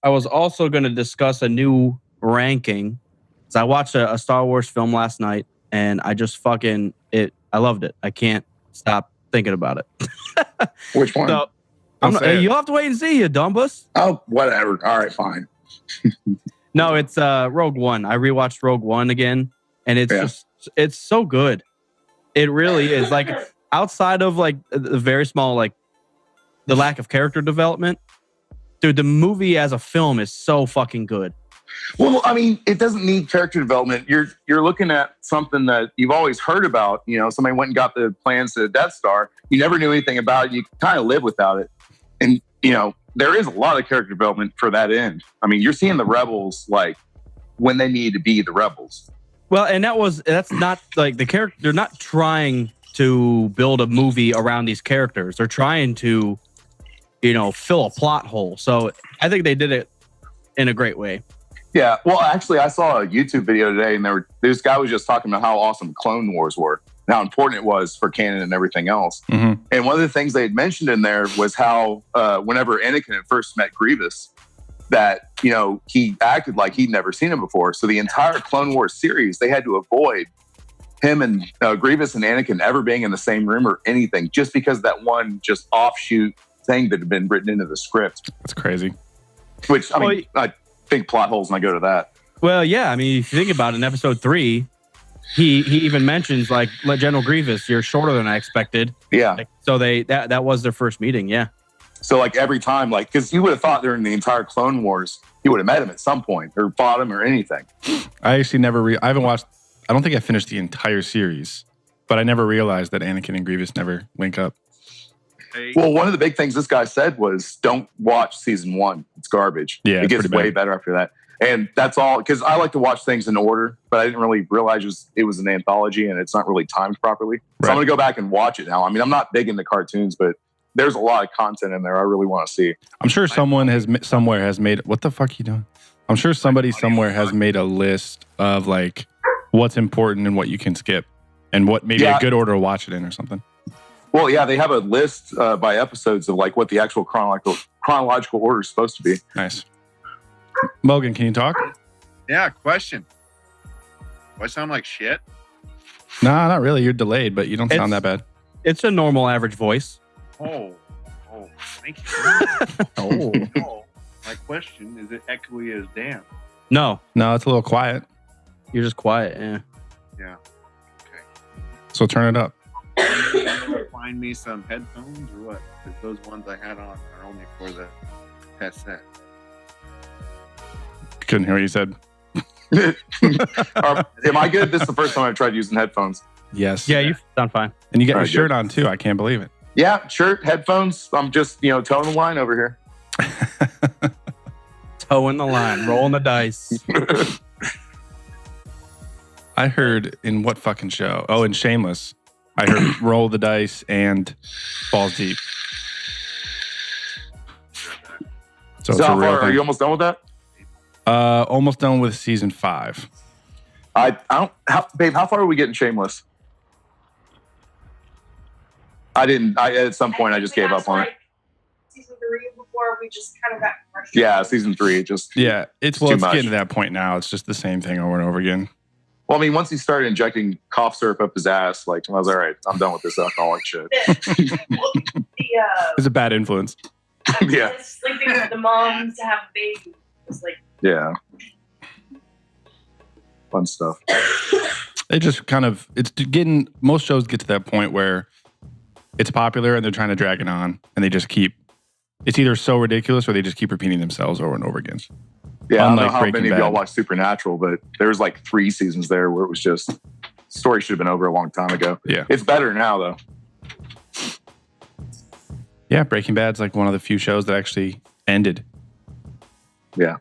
I was also going to discuss a new ranking. So I watched a Star Wars film last night, and I just fucking it. I loved it. I can't stop thinking about it. Which one? So you'll have to wait and see, you dumbass. Oh, whatever. All right, fine. No, it's Rogue One. I rewatched Rogue One again, and it's so good. It really is. Like, outside of like the very small, like the lack of character development, dude, the movie as a film is so fucking good. Well, I mean, it doesn't need character development. You're looking at something that you've always heard about. You know, somebody went and got the plans to the Death Star. You never knew anything about it. You kind of live without it. And, you know, there is a lot of character development for that end. I mean, you're seeing the rebels like when they need to be the rebels. Well, and that's not like the character. They're not trying to build a movie around these characters. They're trying to, you know, fill a plot hole. So I think they did it in a great way. Yeah. Well, actually, I saw a YouTube video today, and this guy was just talking about how awesome Clone Wars were, and how important it was for canon and everything else. Mm-hmm. And one of the things they had mentioned in there was how whenever Anakin had first met Grievous, that, you know, he acted like he'd never seen him before. So the entire Clone Wars series, they had to avoid him and Grievous and Anakin ever being in the same room or anything, just because of that one just offshoot thing that had been written into the script. That's crazy. Which, I mean, I think plot holes and I go to that. Well, yeah. I mean, if you think about it, in episode 3, he even mentions like, General Grievous, you're shorter than I expected. Yeah. Like, so that was their first meeting. Yeah. So like every time, like, because you would have thought during the entire Clone Wars, he would have met him at some point or fought him or anything. I actually I haven't watched, I don't think I finished the entire series, but I never realized that Anakin and Grievous never link up. Well, one of the big things this guy said was, don't watch season 1. It's garbage. Yeah, it gets way better after that. And that's all, because I like to watch things in order, but I didn't really realize it was an anthology and it's not really timed properly. So I'm going to go back and watch it now. I mean, I'm not big into cartoons, but there's a lot of content in there I really want to see. I'm sure someone somewhere has made, what the fuck are you doing? I'm sure somebody somewhere has made a list of like what's important and what you can skip and what maybe a good order to watch it in or something. Well, yeah, they have a list by episodes of like what the actual chronological order is supposed to be. Nice. Mogan, can you talk? Yeah, question. Do I sound like shit? Nah, not really. You're delayed, but you don't sound that bad. It's a normal average voice. Oh, thank you. Oh. My question, is it echoey as damn? No, it's a little quiet. You're just quiet. Yeah. Yeah. Okay. So turn it up. Find me some headphones or what? Because those ones I had on are only for the headset. Couldn't hear what you said. Am I good? This is the first time I've tried using headphones. Yes. Yeah, you sound fine. And you got your shirt on too. I can't believe it. Yeah, shirt, headphones. I'm just, toeing the line over here. Toeing the line, rolling the dice. I heard in what fucking show? Oh, in Shameless. I heard roll the dice and balls deep. So it's a real Are thing. you almost done with that? Almost done with season 5. I don't. Babe, how far are we getting Shameless? At some point, I just gave up on it. Season 3 before we just kind of got commercial. Yeah, season 3. It's it's too much. getting to that point now. It's just the same thing over and over again. Well, I mean, once he started injecting cough syrup up his ass, like, I was all right. I'm done with this alcoholic shit. It's a bad influence. Yeah. Sleeping with the mom to have a baby. It's like, Yeah. Fun stuff. It just kind of, most shows get to that point where it's popular and they're trying to drag it on and they just it's either so ridiculous or they just keep repeating themselves over and over again. Yeah, Unlike I don't know how Breaking many of Bad. y'all watch Supernatural, but there was like 3 seasons there where it was just, story should have been over a long time ago. Yeah. It's better now, though. Yeah, Breaking Bad's like one of the few shows that actually ended. Yeah.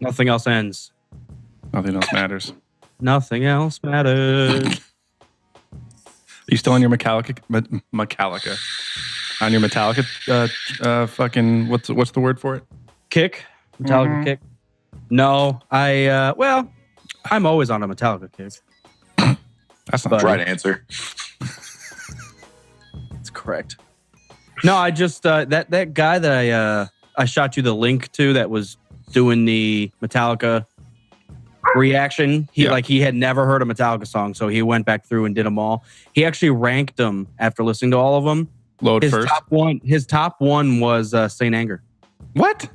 Nothing else ends. Nothing else matters. Nothing else matters. Are you still on your Metallica? On your Metallica? Fucking, what's the word for it? Kick? Metallica kick? No, I'm always on a Metallica kick. That's not But- Right answer. That's correct. No, I just that guy that shot you the link to that was doing the Metallica reaction. He had never heard a Metallica song, so he went back through and did them all. He actually ranked them after listening to all of them. His top one was Saint Anger. What?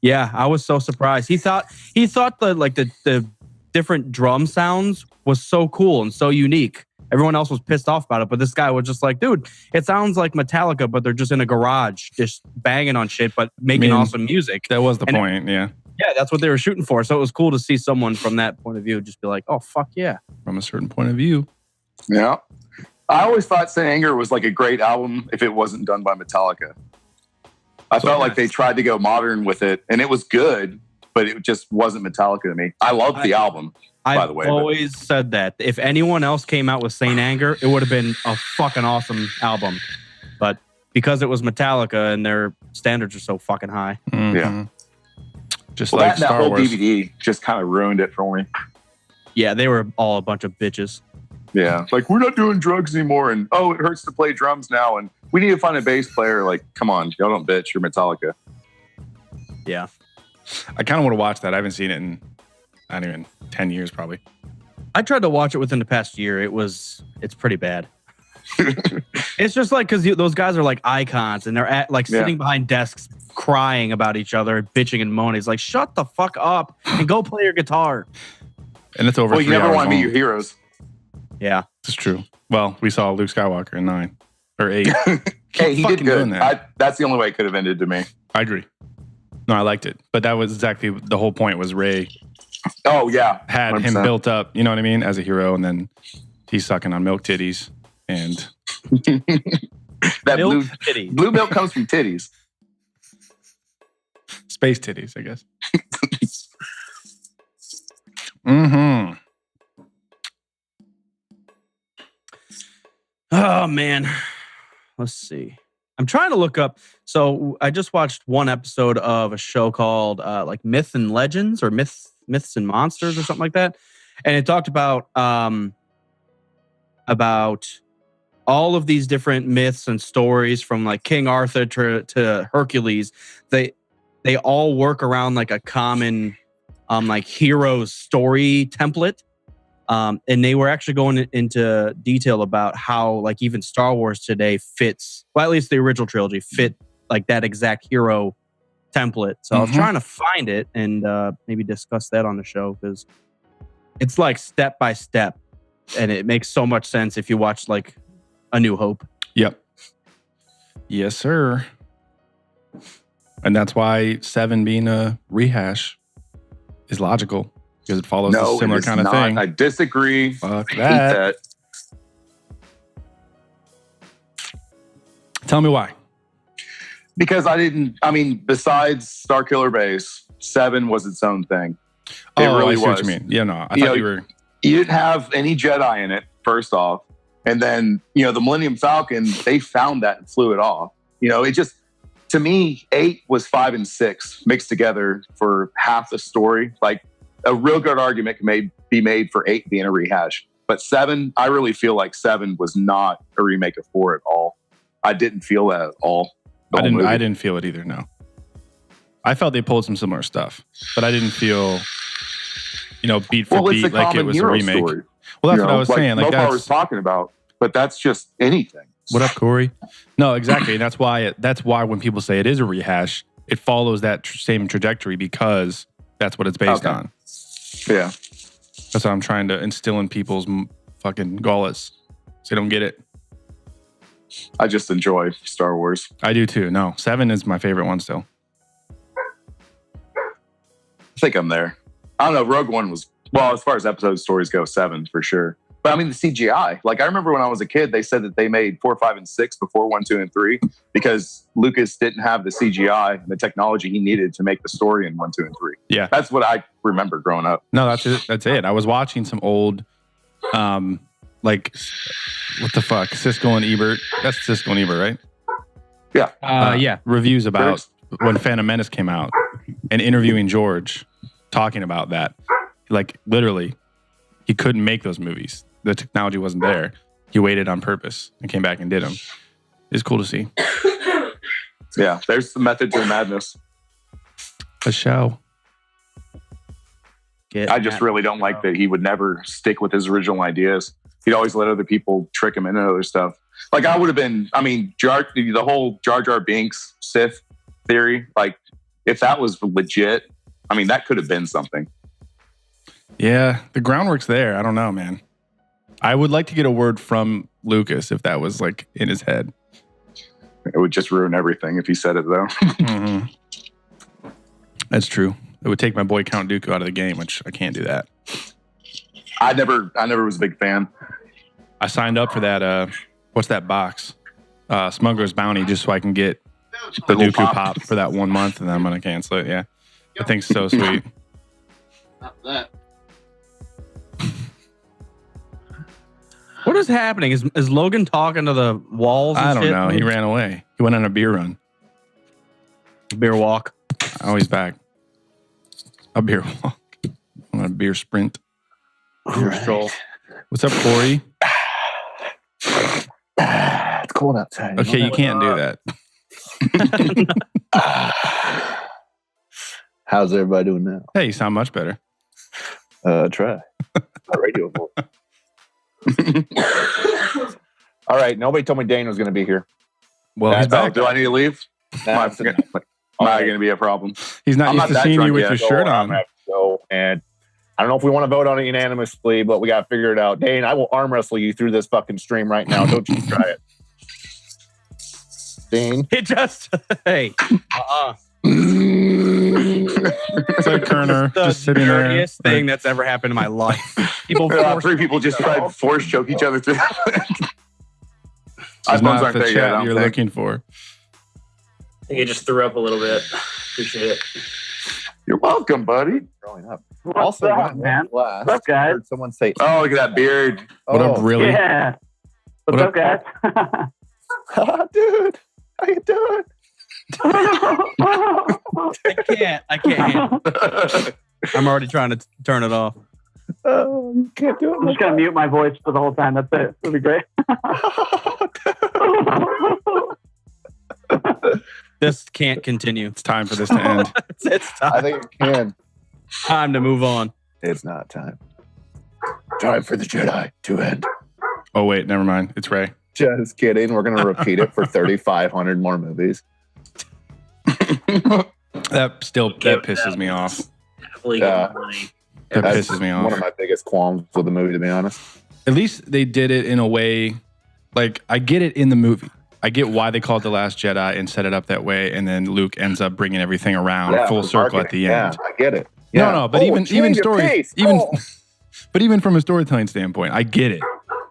Yeah, I was so surprised. He thought the different drum sounds was so cool and so unique. Everyone else was pissed off about it, but this guy was just like, dude, it sounds like Metallica, but they're just in a garage, just banging on shit, but making awesome music. That was the point, yeah. Yeah, that's what they were shooting for. So it was cool to see someone from that point of view just be like, oh, fuck yeah. From a certain point of view. Yeah. I always thought Saint Anger was like a great album if it wasn't done by Metallica. I felt like they tried to go modern with it, and it was good, but it just wasn't Metallica to me. I loved the album, by the way. I've always said that. If anyone else came out with Saint Anger, it would have been a fucking awesome album. But because it was Metallica and their standards are so fucking high. Mm-hmm. Yeah. Just like that Star whole Wars. DVD just kind of ruined it for me. Yeah, they were all a bunch of bitches. Yeah. Like, we're not doing drugs anymore, and it hurts to play drums now, and we need to find a bass player. Like, come on, y'all don't bitch. You're Metallica. Yeah. I kind of want to watch that. I haven't seen it in, I don't even, 10 years probably. I tried to watch it within the past year. It's pretty bad. It's just like, because those guys are like icons, and they're sitting behind desks crying about each other, bitching and moaning. It's like, shut the fuck up and go play your guitar. And it's over. Well, you never want to meet your heroes. Yeah, it's true. Well, we saw Luke Skywalker in 9 or 8. Hey, he did good. That. That's the only way it could have ended to me. I agree. No, I liked it, but that was exactly the whole point. Was Rey? Oh yeah, had 100%. Him built up. You know what I mean, as a hero, and then he's sucking on milk titties, and that blue milk comes from titties. Space titties, I guess. Mm-hmm. Oh man, let's see. I'm trying to look up. So I just watched one episode of a show called like Myth and Legends or Myths and Monsters or something like that, and it talked about all of these different myths and stories from like King Arthur to Hercules. They all work around like a common like hero story template. And they were actually going into detail about how like even Star Wars today fits, well, at least the original trilogy fit like that exact hero template. So I was trying to find it and maybe discuss that on the show, because it's like step by step, and it makes so much sense if you watch like A New Hope. Yep. Yes, sir. And that's why 7 being a rehash is logical, because it follows a similar kind of thing. I disagree. Fuck that. Tell me why. Because besides Starkiller Base, 7 was its own thing. It really really was. What you mean. Yeah, no. I thought you were... You didn't have any Jedi in it, first off. And then, the Millennium Falcon, they found that and flew it off. It just... To me, 8 was 5 and 6 mixed together for half the story. Like, a real good argument can be made for 8 being a rehash. But 7, I really feel like 7 was not a remake of 4 at all. I didn't feel that at all. I didn't feel it either, no. I felt they pulled some similar stuff, but I didn't feel, beat for beat like it was a remake. Story. Well, that's what I was saying. Like Mopar was talking about, but that's just anything. What up, Corey? No, exactly. And that's why when people say it is a rehash, it follows that same trajectory, because that's what it's based on. Yeah. That's what I'm trying to instill in people's fucking gullets, so they don't get it. I just enjoy Star Wars. I do too. No, 7 is my favorite one still. I think I'm there. I don't know. Rogue One was, well, as far as episode stories go, 7 for sure. But the CGI, like I remember when I was a kid, they said that they made 4, 5, and 6 before 1, 2, and 3 because Lucas didn't have the CGI and the technology he needed to make the story in 1, 2, and 3. Yeah. That's what I remember growing up. No, that's it. That's it. I was watching some old, like, what the fuck? Siskel and Ebert. That's Siskel and Ebert, right? Yeah. Yeah. Reviews about when Phantom Menace came out and interviewing George, talking about that. Like, literally, he couldn't make those movies. The technology wasn't there. He waited on purpose and came back and did them. It's cool to see. Yeah, there's the method to the madness. A show. I just really don't like that he would never stick with his original ideas. He'd always let other people trick him into other stuff. Like I would have been, I mean, the whole Jar Jar Binks Sith theory, like if that was legit, I mean, that could have been something. Yeah, the groundwork's there. I don't know, man. I would like to get a word from Lucas if that was like in his head. It would just ruin everything if he said it, though. Mm-hmm. That's true. It would take my boy Count Dooku out of the game, which I can't do that. I never was a big fan. I signed up for that. What's that box? Smuggler's Bounty, just so I can get the little Dooku pop for that 1 month, and then I'm gonna cancel it. Yeah, that thing's so sweet. Not that. What is happening? Is Logan talking to the walls? And I don't shit? know. He ran away. He went on a beer run. Beer walk. Oh, he's back. A beer walk. On a beer sprint. Beer stroll. What's up, Corey? It's cold outside. Okay, you can't do that. How's everybody doing now? Hey, you sound much better. Try. My radio voice. All right. Nobody told me Dane was going to be here. Well, he's back. Do I need to leave? That's Not going to be a problem. He's not I'm used not to that seeing you drunk with yet. your shirt I'm on. gonna have to go, and I don't know if we want to vote on it unanimously, but we got to figure it out. Dane, I will arm wrestle you through this fucking stream right now. Don't you try it. Dane. It just hey. It's like Kerner The just sitting there. dirtiest thing that's ever happened in my life. People Three people just tried to force choke each other through. It's iPhones not aren't the there yet, I chat don't you're think. looking for. I think I just threw up a little bit. Appreciate it. You're welcome, buddy. Growing up. What's Also, up, when I went man? last, What's up, guys? I heard someone say, Oh, look at that beard. What up, really? Yeah. What's What up, guys? dude, how you doing? I can't. I'm already trying to turn it off. Oh, you can't do it. I'm just gonna mute my voice for the whole time. That's it. It'll be great. This can't continue. It's time for this to end. It's I time. think it can. Time to move on. It's not time. Time for the Jedi to end. Oh, wait, never mind. It's Ray. Just kidding. We're going to repeat it for 3,500 more movies. That pisses me off. Definitely Yeah. get money. That That's pisses me one off. of my biggest qualms with the movie, to be honest. At least they did it in a way, like, I get it in the movie. I get why they called The Last Jedi and set it up that way, and then Luke ends up bringing everything around Yeah, full for circle at the marketing. end. Yeah, I get it. No, Yeah. no, but Oh, even change of story, pace. even Oh. but even from a storytelling standpoint, I get it.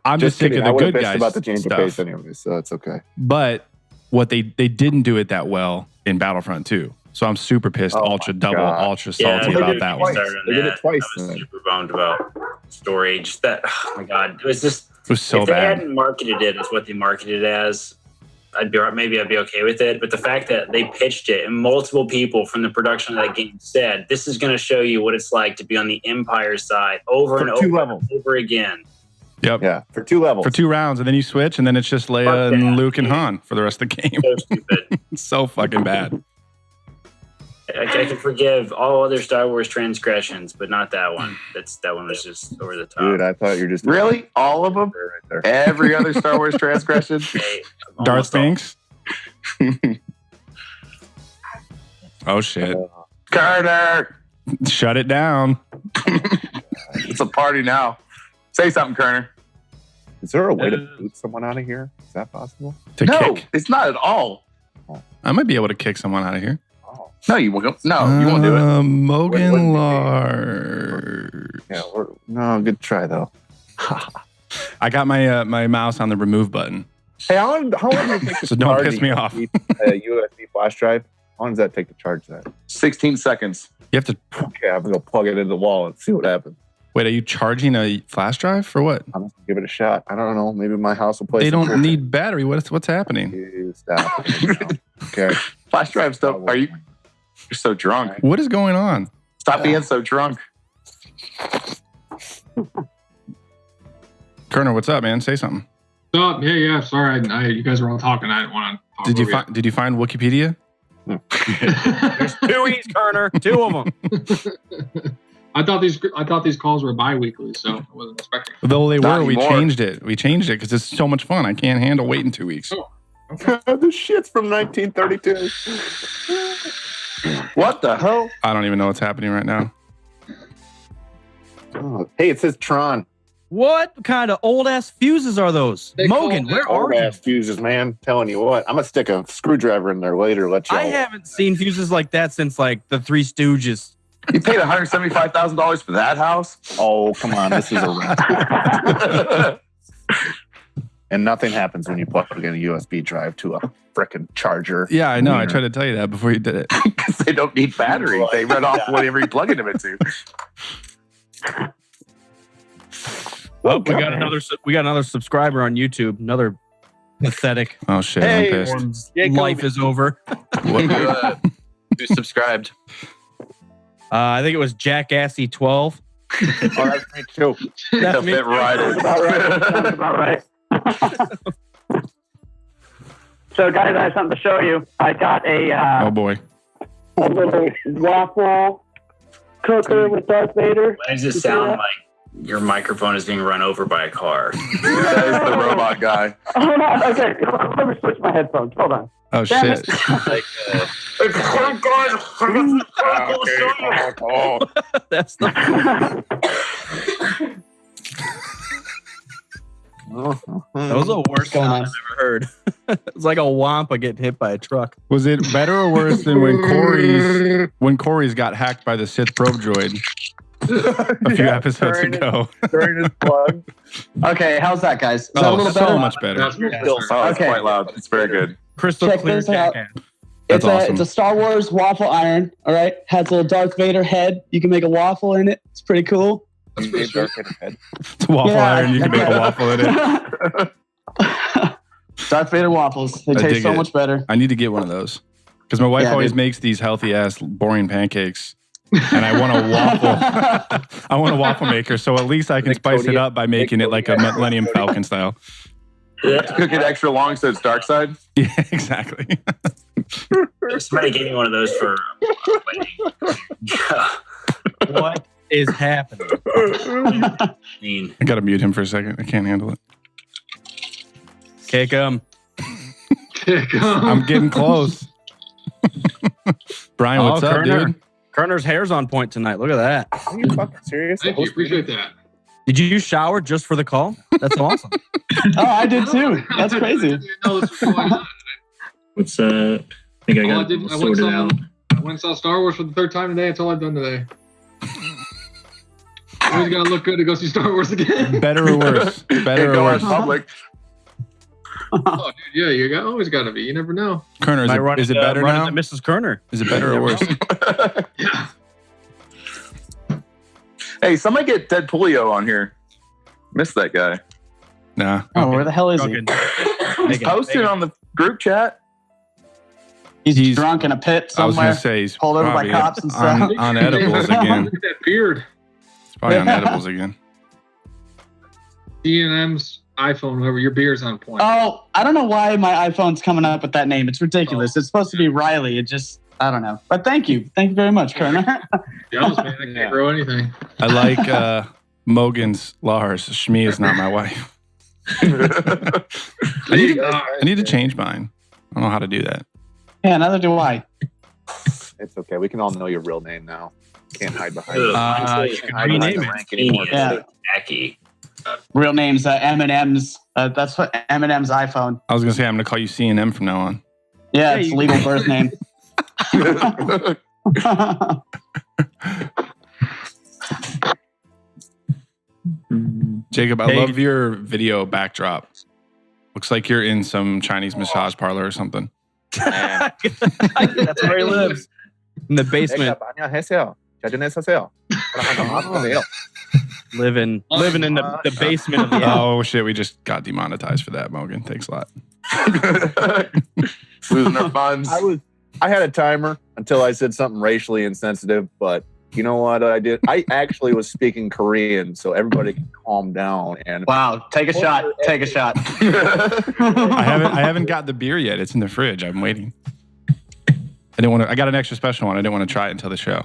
I'm just sick kidding. of I the would've good bitched guys about the change stuff. of pace anyway, so it's okay. But what they didn't do it that well in Battlefront 2. So I'm super pissed, Oh ultra my double, God. ultra Yeah, salty they about did that it one. twice. They did it twice I was then. super bummed about story. Just that. Oh my god, it was just. It was so if they bad. hadn't marketed it as what they marketed it as, I'd be okay with it. But the fact that they pitched it and multiple people from the production of that game said, "This is going to show you what it's like to be on the Empire side over For and two over levels. and over again." Yep. Yeah, for 2 levels. For 2 rounds, and then you switch, and then it's just Leia Fuck and that. Luke and Han for the rest of the game. So stupid. It's so fucking bad. I can forgive all other Star Wars transgressions, but not that one. That one was just over the top. Dude, I thought you were just Really? All of them? right there. Every other Star Wars transgression? Hey, Darth almost all. Binks. Oh shit! Kerner! Shut it down. It's a party now. Say something, Kerner. Is there a way to boot someone out of here? Is that possible? To No, kick. it's not at all. I might be able to kick someone out of here. Oh, No, you won't. No, you won't do it. Mogan Wouldn't be- Lars. yeah. No, good try though. I got my my mouse on the remove button. Hey, how long does it take to So don't charge piss me off. A USB flash drive? How long does that take to charge that? 16 seconds. You have to Okay, I'm gonna plug it into the wall and see what happens. wait. Are you charging a flash drive for what? I'm just gonna give it a shot. I don't know. Maybe my house will play. They some don't need battery. What's happening? You stop. Okay. Flash drive stuff. You're so drunk. What is going on? Stop being so drunk. Kerner, what's up, man? Say something. Oh, yeah. Sorry, you guys were all talking. I didn't want to talk. Did you find Wikipedia? There's 2 E's, Kerner. 2 of them. I thought these calls were bi-weekly, so I wasn't expecting. Though they Not were, we anymore. changed it. We changed it because it's so much fun. I can't handle waiting 2 weeks. Oh. The shit's from 1932. What the hell? I don't even know what's happening right now. Oh, hey, it says Tron. What kind of old ass fuses are those? They Mogan, call where are you? Old-ass fuses, man. Telling you what. I'm going to stick a screwdriver in there later. Let you I haven't seen fuses like that since like the Three Stooges. You paid $175,000 for that house? Oh, come on. This is a And nothing happens when you plug in a USB drive to a frickin' charger. Yeah, I know. I tried to tell you that before you did it. Because they don't need battery. They run off whatever you plug them into. Oh, we got another subscriber on YouTube. Another pathetic. Oh shit! Hey, I'm pissed. Orm's Yeah, life Kobe. is over. Who subscribed? I think it was Jackassy 12. Oh, that's me too. That's me. Fit right in. Sounds about right. So, guys, I have something to show you. I got Oh boy. a little waffle cooker with Darth Vader. Why does it sound like your microphone is being run over by a car? That is the robot guy. Hold on. Okay, let me switch my headphones. Hold on. Oh Damn shit! Like, That's the. That was the worst Going sound on? I've ever heard. It's like a wampa getting hit by a truck. Was it better or worse than when Corey's got hacked by the Sith probe droid a few episodes ago? During his plug. Okay, how's that, guys? Is that a Oh, little so better? much better. That's Still sounds Okay. quite loud. It's very good. Crystal Check clear this out. jackass. That's awesome. It's a Star Wars waffle iron. All right, has a little Darth Vader head. You can make a waffle in it. It's pretty cool. That's pretty sweet. It's a waffle Yeah. iron. You can make a waffle in it. Darth Vader waffles. They I taste dig so it. much better. I need to get one of those because my wife Yeah, always dude. makes these healthy ass boring pancakes, and I want a waffle. I want a waffle maker, so at least I can Make spice Cody- it up by making it like a Millennium Falcon style. Cook it extra long so it's dark side. Yeah, exactly. Somebody gave me one of those for a wedding. What is happening? I mean, I gotta mute him for a second. I can't handle it. Kick him. I'm getting close. Brian, what's up, Kerner. dude? Kerner's hair's on point tonight. Look at that. Are you fucking serious? Thank you. Appreciate that. Did you shower just for the call? That's awesome. Oh, I did too. That's crazy. No, this was going on. what's I think I All I got did, I went, sorted out. I went and saw Star Wars for the third time today. That's all I've done today. Always gotta look good to go see Star Wars again. Better or worse? Can't Better or go in worse? public. Oh, dude, yeah, always gotta be. You never know. Kerner, is it better now? Into Mrs. Kerner. Is it better or worse? Yeah. Hey, somebody get Ted Pulio on here. Miss that guy. Nah. Oh, where the hell is he? He's posting on the group chat. He's drunk in a pit I was somewhere. gonna say he's pulled over by probably cops and stuff. on edibles again. Look at that beard. It's probably on edibles again. D&M's iPhone, whoever, your beard's on point. Oh, I don't know why my iPhone's coming up with that name. It's ridiculous. It's supposed to be Riley. It just, I don't know. But thank you. Thank you very much, Kerner. Jealous, man. I can't grow anything. I like Mogan's Lars. Shmi is not my wife. I need to change mine. I don't know how to do that. Yeah, neither do I. It's okay. We can all know your real name now. Can't hide behind it. You can Hide behind rename the it. rank anymore. Yeah. Jackie. Real name's Eminem's. That's what Eminem's iPhone. I was gonna say I'm gonna call you C&M from now on. Yeah, it's legal birth name. Jacob, I Hey. love your video backdrop. Looks like you're in some Chinese massage parlor or something. That's where he lives. In the basement. Living in the basement of the Oh shit, we just got demonetized for that, Mogan. Thanks a lot. Losing our funds. I had a timer until I said something racially insensitive, but you know what I did? I actually was speaking Korean, so everybody can calm down. And Wow, take a shot. Take a shot. I haven't got the beer yet. It's in the fridge. I'm waiting. I didn't want to. I got an extra special one. I didn't want to try it until the show.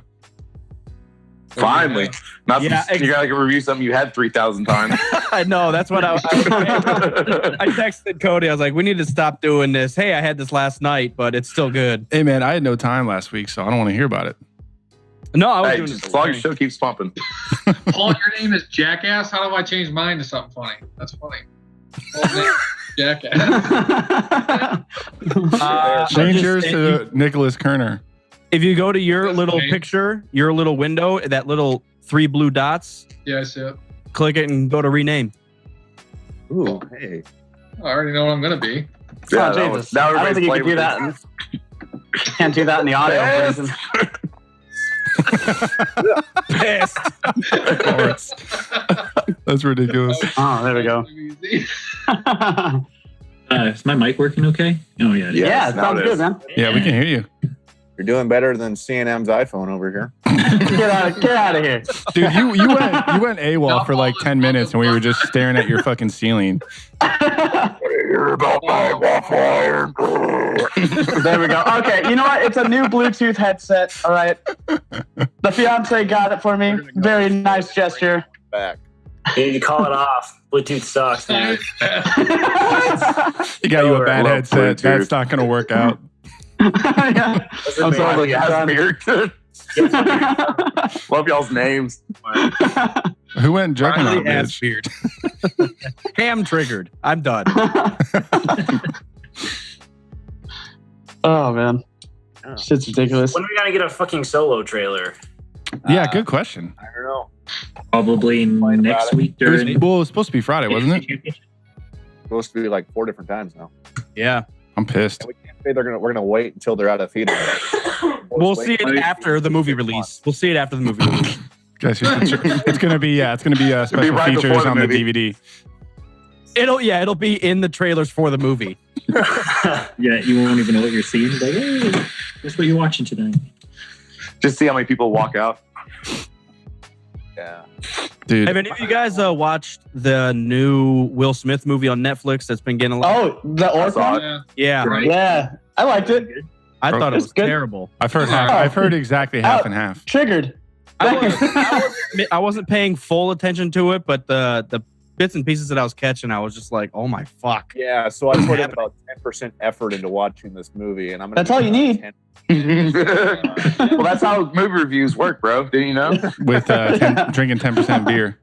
Finally. Not Yeah, you gotta review something you had 3,000 times. I know. That's what I texted Cody. I was like, we need to stop doing this. Hey, I had this last night, but it's still good. Hey man, I had no time last week, so I don't want to hear about it. No, I was Hey, doing just it. as long as the show keeps pumping. Paul, your name is Jackass. How do I change mine to something funny? That's funny. Paul's name is Jackass. Change just- yours to Nicholas Kerner. If you go to your That's little okay. picture, your little window, that little 3 blue dots, Yeah, I see it. click it and go to rename. Ooh, hey. I already know what I'm going to be. Yeah, Oh, that Jesus. was- now I don't think you can everybody's do playing that. Can't do that in the audio Yes. version. Pissed. That's ridiculous. Oh, there we go. Easy. Is my mic working okay? Oh, yeah. Yes, Yeah, it now sounds it good, is. man. Yeah, we can hear you, You're doing better than CNM's iPhone over here. Get out of here. dude. You went AWOL for like 10 minutes, and we were just staring at your fucking ceiling. You're about my waffle. There we go. Okay, you know what? It's a new Bluetooth headset. All right. The fiance got it for me. Very nice gesture. Back. You need to call it off. Bluetooth sucks, man. He got you a bad Love headset. Bluetooth. That's not going to work out. Yeah. I'm sorry, Love y'all's names. Who went Juggernaut? Riley Bitch? Beard. Ham triggered. I'm done. Oh man, shit's ridiculous. When are we gonna get a fucking Solo trailer? Yeah, good question. I don't know. Probably next week It was, during. well, it was supposed to be Friday, wasn't it? Supposed to be like 4 different times now. Yeah. I'm pissed. And we can't say we're gonna wait until they're out of theater. We'll see it after the movie release. We'll see it after the movie release. Guys, it's gonna be special right before features the on the movie. DVD. It'll be in the trailers for the movie. Yeah, you won't even know what you're seeing. Like, hey, that's what you're watching tonight. Just see how many people walk out. Yeah. Dude, Have any of you guys watched the new Will Smith movie on Netflix that's been getting a lot? Oh, the I saw Orphan. it. Yeah. Yeah. Right. Yeah, I liked it. I thought it It's was good. terrible. I've heard exactly half and half. Triggered. I wasn't paying full attention to it, but the bits and pieces that I was catching, I was just like, oh my fuck. Yeah, so I put in about 10% effort into watching this movie, and I'm gonna. That's all you need. Well, that's how movie reviews work, bro. Didn't you know? With drinking 10% beer.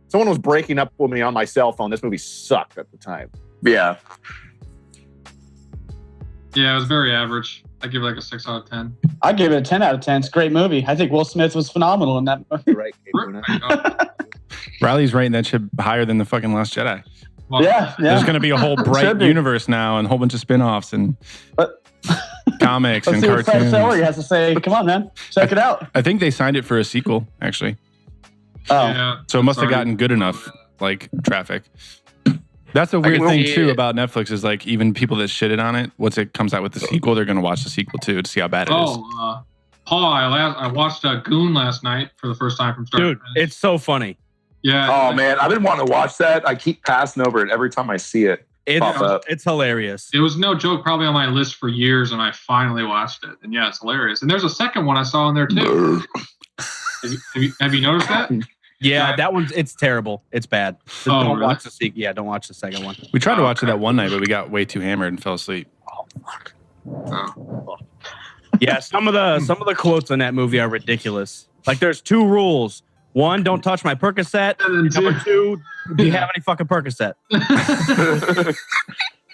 Someone was breaking up with me on my cell phone. This movie sucked at the time. Yeah. Yeah, it was very average. I give it like a 6 out of 10. I give it a 10 out of 10. It's a great movie. I think Will Smith was phenomenal in that movie. You're right, Kate Luna. Riley's rating that shit higher than the fucking Last Jedi. Well, Yeah, There's yeah. going to be a whole bright Should be. universe now and a whole bunch of spin-offs and comics Let's and see what Fred cartoons. Celery has to say. Come on, man. Check it out. I think they signed it for a sequel, actually. Oh, Yeah. So it must have Sorry. gotten good enough, like traffic. That's a weird can thing see too it. about Netflix is like even people that shitted on it, once it comes out with the sequel, they're gonna watch the sequel too to see how bad it is. Oh, Paul, I watched Goon last night for the first time from start Dude, to finish. it's so funny. Yeah. Oh man, I've been wanting to watch that. I keep passing over it every time I see it. Pop up. It's hilarious. It was no joke, probably on my list for years, and I finally watched it. And yeah, it's hilarious. And there's a second one I saw in there too. Have you noticed that? Yeah, that one's it's terrible. It's bad. So Oh, don't really? watch the sequel. Yeah, don't watch the second one. We tried to watch it okay. that one night, but we got way too hammered and fell asleep. Oh. Yeah, some of the quotes in that movie are ridiculous. Like there's 2 rules. 1, don't touch my Percocet. And then Number 2, do you have any fucking Percocet?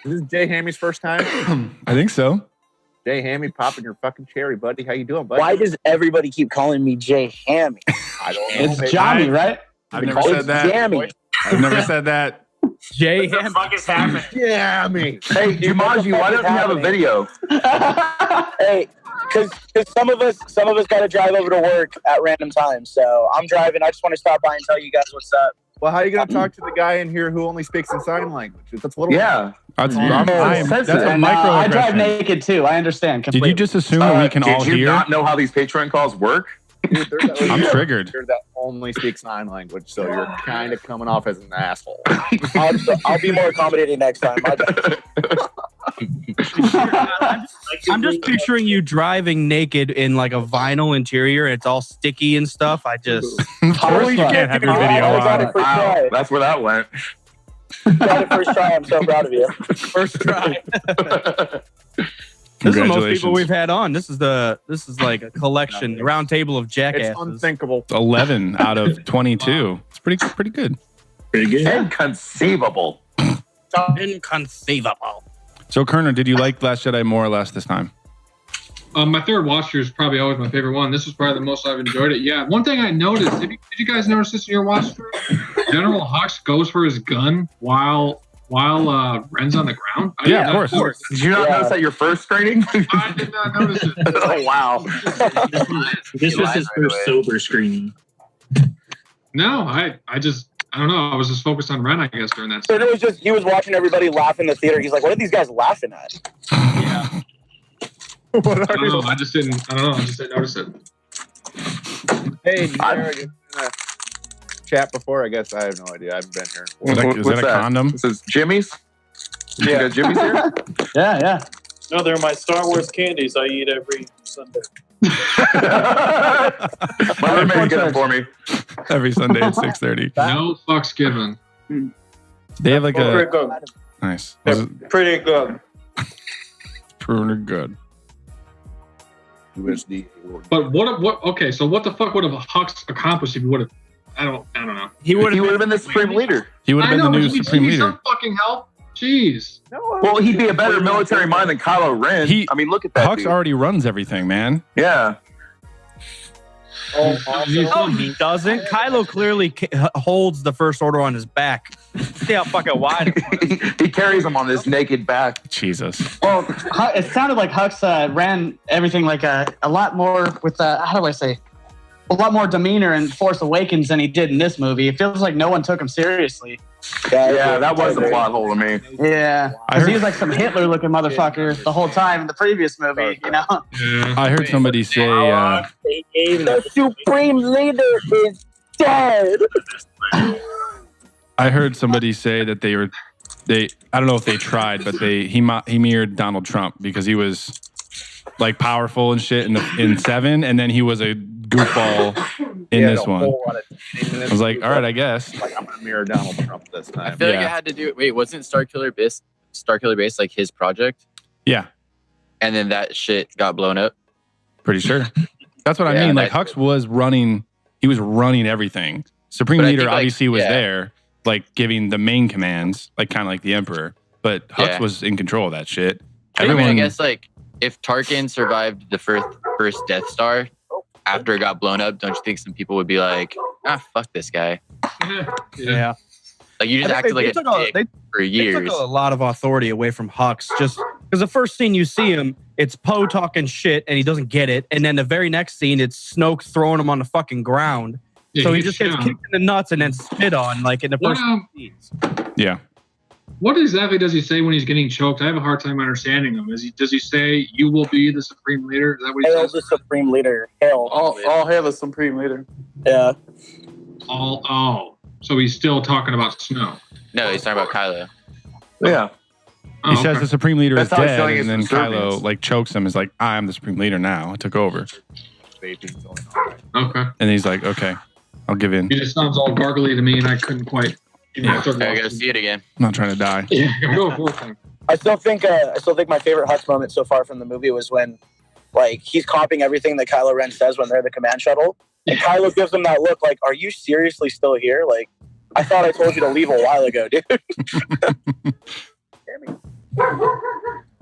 Is this Jay Hammy's first time? I think so. Jay Hammy popping your fucking cherry, buddy. How you doing, buddy? Why does everybody keep calling me Jay Hammy? I don't know. it's Maybe- Johnny, right? I've never It's said that. Jammy. I've never said that. Jay What the fuck is happening? Jammy. Hey, Jumanji, why don't you have a video? Hey, because some of us got to drive over to work at random times. So I'm driving. I just want to stop by and tell you guys what's up. Well, how are you going to talk to the guy in here who only speaks in sign language? That's a little. Yeah. That's It's a sensitive. And, I drive microaggression. naked too. I understand Did completely. you just assume that we can all Did you hear? not know how these Patreon calls work? Dude, there's that- I'm triggered. That only speaks sign language, so you're kind of coming off as an asshole. I'll be more accommodating next time. My bad. I'm just picturing you driving naked in like a vinyl interior and it's all sticky and stuff. I just Of course you can't have your video I got on. it first Wow, try. that's where that went. Got it first try. I'm so proud of you. first try. This is the most people we've had on. This is like a collection, a round table of It's jackasses. unthinkable. 11 out of 22. It's pretty good. Pretty good. Inconceivable. Inconceivable. So, Kerner, did you like Last Jedi more or less this time? My third watch through is probably always my favorite one. This was probably the most I've enjoyed it. Yeah, one thing I noticed, did you guys notice this in your watch through? General Hux goes for his gun while Ren's on the ground. I did Yeah, not of course. notice Did you not notice that your first screening? it. I did not notice it. Oh wow. This was his first sober screening. No, I don't know. I was just focused on Ren, I guess, during that. And it was just he was watching everybody laugh in the theater. He's like, "What are these guys laughing at?" Yeah. I don't know. I just didn't notice it. Hey, Jared, in the chat before? I guess I have no idea. I haven't been here. Is that a condom? This is Jimmy's? You Yeah. got Jimmy's here? Yeah. No, they're my Star Wars candies I eat every Sunday. My roommate get them for me. Every Sunday at 6:30. No fucks given. They have like Pretty a good. nice. Pretty good. Pretty good. USD. But what? Okay, so what the fuck would have Hux accomplished if he would have? I don't know. He would have been the supreme leader. He would have been the new but supreme he needs leader. some fucking help. Jeez. Well, he'd be a better military mind than Kylo Ren. I mean, look at that. Hux dude. already runs everything, man. Yeah. No, he doesn't. Kylo clearly holds the First Order on his back. See how fucking wide it was. He carries them on his naked back. Jesus. Well, it sounded like Hux ran everything like a lot more with how do I say? A lot more demeanor in Force Awakens than he did in this movie. It feels like no one took him seriously. Yeah, that was the plot hole to me. Yeah, because he was like some Hitler-looking motherfucker the whole time in the previous movie, you know? I heard somebody say The supreme leader is dead. I heard somebody say that they I don't know if they tried, but he mirrored Donald Trump because he was like powerful and shit in 7, and then he was a goofball in this one. I was like, all right, I guess. Like, I'm gonna mirror Donald Trump this time. I feel like it had to do. Wait, wasn't Starkiller Base like his project? Yeah. And then that shit got blown up. Pretty sure. That's what I Yeah, mean. Like Hux was running. He was running everything. Supreme But I Leader think, like, obviously was yeah. there, like giving the main commands, like kind of like the Emperor. But Hux Yeah. was in control of that shit. I mean, I guess like if Tarkin survived the first Death Star after it got blown up, don't you think some people would be like, fuck this guy? Yeah. Like you just I acted think like a dick for They years. took a lot of authority away from Hux just because the first scene you see him, it's Poe talking shit and he doesn't get it. And then the very next scene, it's Snoke throwing him on the fucking ground. Yeah, so he he's just gets down. kicked in the nuts and then spit on, like in the What, first scenes. Yeah. What exactly does he say when he's getting choked? I have a hard time understanding him. Does he say, "You will be the supreme leader"? Is that what he Hail says? the supreme leader. Hail. All hail the supreme leader. Yeah. So he's still talking about Snow. No, he's talking about Kylo. Yeah. He says the Supreme Leader is That's how he's dead, showing and then his Kylo subservience. like chokes him. Is like, I'm the Supreme Leader now. I took over. Okay. And he's like, okay, I'll give in. It just sounds all gargly to me, and I couldn't quite. Yeah. I gotta see it again. I'm not trying to die. Yeah, go for it. I still think my favorite Hux moment so far from the movie was when, like, he's copying everything that Kylo Ren says when they're in the command shuttle, and Kylo gives him that look, like, "Are you seriously still here? Like, I thought I told you to leave a while ago, dude."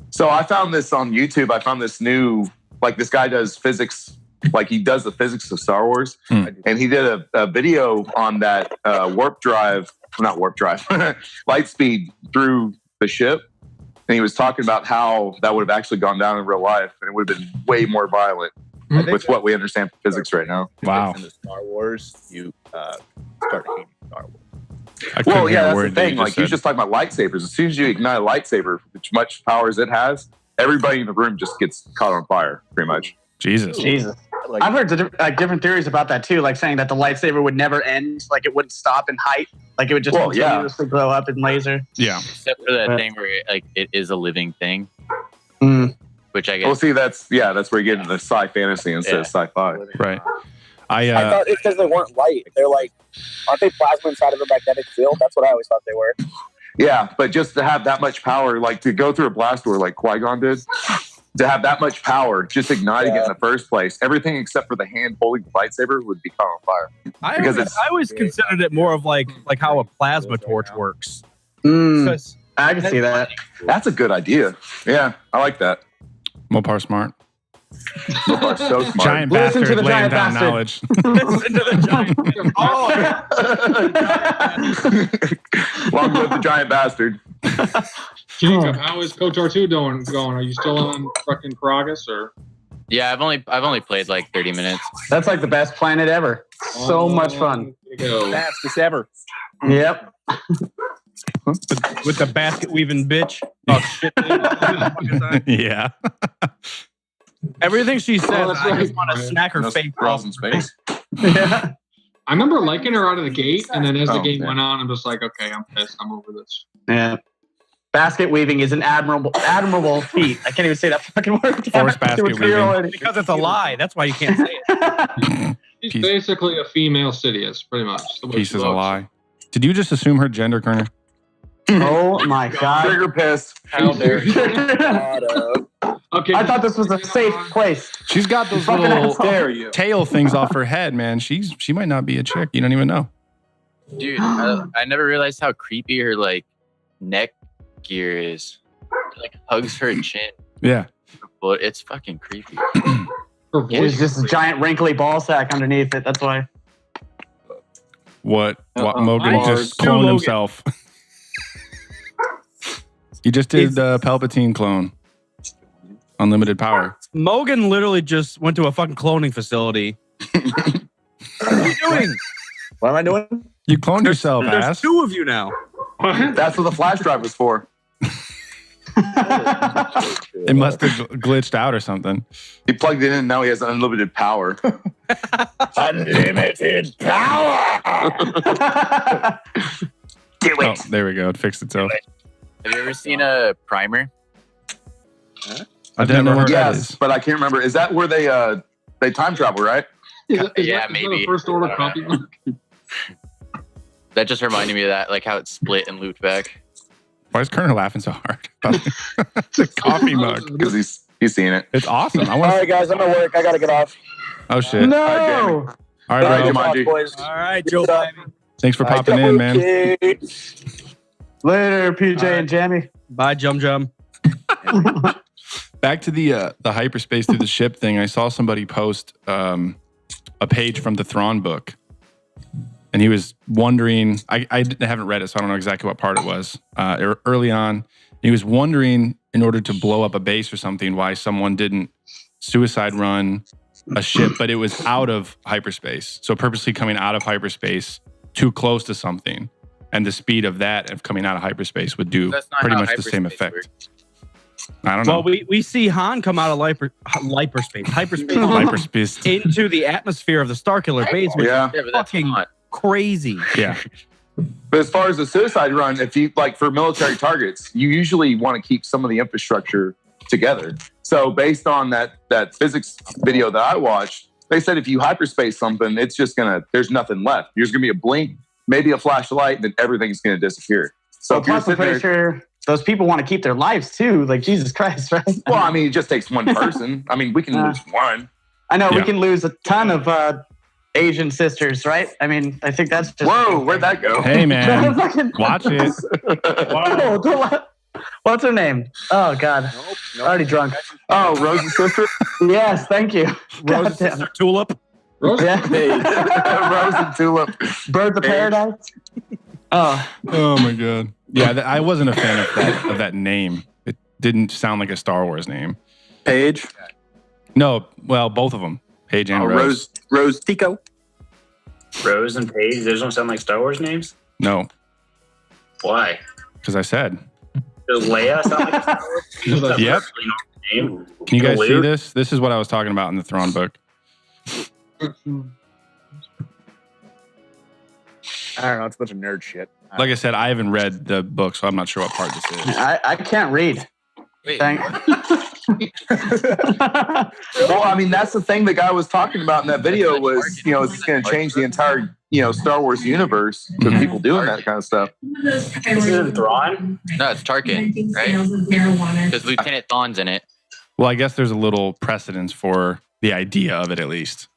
So I found this on YouTube. I found this new, like this guy does physics, like he does the physics of Star Wars. And he did a video on that warp drive, not warp drive, light speed through the ship. And he was talking about how that would have actually gone down in real life and it would have been way more violent with what we understand from physics right now. Wow. In the Star Wars, you start hating Star Wars. Well, yeah, that's the thing. Like, he's just talking about lightsabers. As soon as you ignite a lightsaber, as much power as it has, everybody in the room just gets caught on fire, pretty much. Jesus. like I've heard different theories about that too, like saying that the lightsaber would never end, like it wouldn't stop in height, like it would just continuously grow up in laser. Yeah. Except for that thing where like it is a living thing, which I guess. Well, see, that's where you get into the sci-fantasy instead of sci-fi. Right. I thought it's because they weren't light. They're like, aren't they plasma inside of a magnetic field? That's what I always thought they were. Yeah, but just to have that much power, like to go through a blast door like Qui-Gon did, to have that much power, just igniting it in the first place, everything except for the hand holding the lightsaber would be caught on fire. I always considered it more of like how a plasma torch works. I can see that. That's a good idea. Yeah, I like that. Mopar smart. Mopar's so smart. Giant Listen to bastard the laying giant down bastard. knowledge. Listen to the giant. Long live the giant bastard. Jacob, how is KOTOR 2 going? Are you still on fucking Karagas or? Yeah, I've only played like 30 minutes. That's like the best planet ever. So much fun. fastest ever. Yep. With the basket weaving bitch. Oh shit. Yeah. Everything she says, that's I just right. want to snack her face Girls off. in space. Yeah. I remember liking her out of the gate, and then as the Oh, game yeah. went on, I'm just like, okay, I'm pissed. I'm over this. Yeah. Basket weaving is an admirable feat. I can't even say that fucking word. Forced basket weaving. Because it's a lie. That's why you can't say it. She's Piece- basically a female Sidious, pretty much. the way Piece she is a looks. lie. Did you just assume her gender, Kerner? Oh my god. Trigger pissed. How dare you? Okay. I thought this was a safe place. She's got those Fucking little asshole. tail things off her head, man. She might not be a chick. You don't even know. Dude, I never realized how creepy her like neck gear is. It, like hugs her chin. Yeah. But it's fucking creepy. Her voice There's just a giant wrinkly ball sack underneath it. That's why. What Uh-oh. Mogan I just sue cloned Logan. himself. He just did the Palpatine clone. Unlimited power. Mogan literally just went to a fucking cloning facility. What are you doing? What am I doing? You cloned yourself, There's ass. 2 of you now. That's what the flash drive was for. It must have glitched out or something. He plugged it in and now he has unlimited power. Unlimited power. Do Oh, there we go. It fixed itself. Have you ever seen a primer? I don't know what that Yes, is. but I can't remember. Is that where they time travel, right? Is that maybe. a first order copy? That just reminded me of that, like how it split and looped back. Why is Kerner laughing so hard? It's a coffee mug. Because he's seeing it. It's awesome. I All want. right, guys, I'm at work. I gotta get off. Oh shit! No. All right, All right, bro. Jumanji. Boys. All right, Joe. Good Baby. Thanks for popping in, man. Later, PJ and Jamie. Bye, Jum Jum. Back to the hyperspace through the ship thing. I saw somebody post a page from the Thrawn book, and he was wondering. I haven't read it, so I don't know exactly what part it was. Early on, he was wondering, in order to blow up a base or something, why someone didn't suicide run a ship, but it was out of hyperspace. So purposely coming out of hyperspace too close to something, and the speed of that of coming out of hyperspace would do That's not pretty how much the same hyperspace effect. works. I don't know. Well, we see Han come out of hyperspace Hyperspace. into the atmosphere of the Starkiller base, which Yeah. is Yeah, but that's fucking not. crazy. Yeah. But as far as the suicide run, if you like for military targets, you usually want to keep some of the infrastructure together. So based on that physics video that I watched, they said if you hyperspace something, it's just there's nothing left. There's gonna be a blink, maybe a flashlight, and then everything's gonna disappear. So So if you're plus, I'm sitting pretty there, sure those people want to keep their lives too. Like Jesus Christ, right? well, I mean, it just takes one person. I mean, we can lose one. I know we Yeah. can lose a ton of Asian sisters, right? I mean, I think that's just. Whoa, where'd that go? Hey, man. Fucking- Watch it. Oh, don't la- What's her name? Oh God, already drunk. Oh, Rose's sister? Yes, thank you. Rose's Goddamn. sister Tulip. Rose? Yeah. Rose and Tulip. Birds of Paradise. Oh, Oh my god. Yeah, I wasn't a fan of that name. It didn't sound like a Star Wars name. Paige. No, well, both of them, Paige and Rose. Rose Tico. Rose and Paige, those don't sound like Star Wars names? No, Why? because I said. Does Leia sound like a Star Wars name? That's Yep. a really normal name. Can you guys see Luke? this? This is what I was talking about in the Thrawn book. I don't know. It's a bunch of nerd shit. Like I said, I haven't read the book, so I'm not sure what part this is. I can't read. Wait, Thank- Well, I mean, that's the thing the guy was talking about in that video was, you know, it's going to change the entire, you know, Star Wars universe to people doing that kind of stuff. Is it Thrawn? No, it's Tarkin, right? Because Lieutenant Thrawn's in it. Well, I guess there's a little precedence for the idea of it, at least.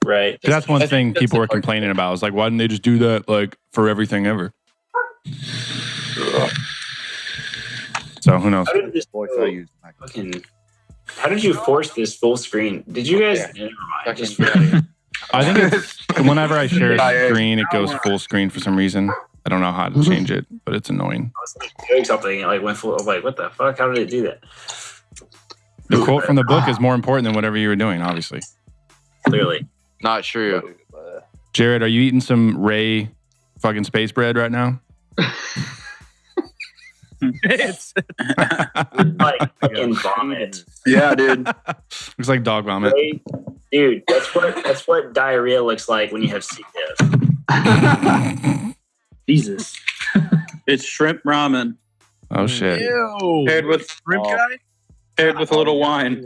Right. That's one thing people were complaining about. It's like, why didn't they just do that like for everything ever? So who knows? How did this how did you force this full screen? Did you guys? Never mind. Just I think it's whenever I share a screen, it goes full screen for some reason. I don't know how to change it, but it's annoying. I was doing something like went full. Like what the fuck? How did it do that? The quote from the book is more important than whatever you were doing, obviously. Clearly. Not true. Jared, are you eating some Ray fucking space bread right now? It's like fucking vomit. Yeah, dude. Looks like dog vomit. Dude, that's what diarrhea looks like when you have C. diff. Jesus. It's shrimp ramen. Oh shit. Paired with Shrimp guy? paired with a little wine.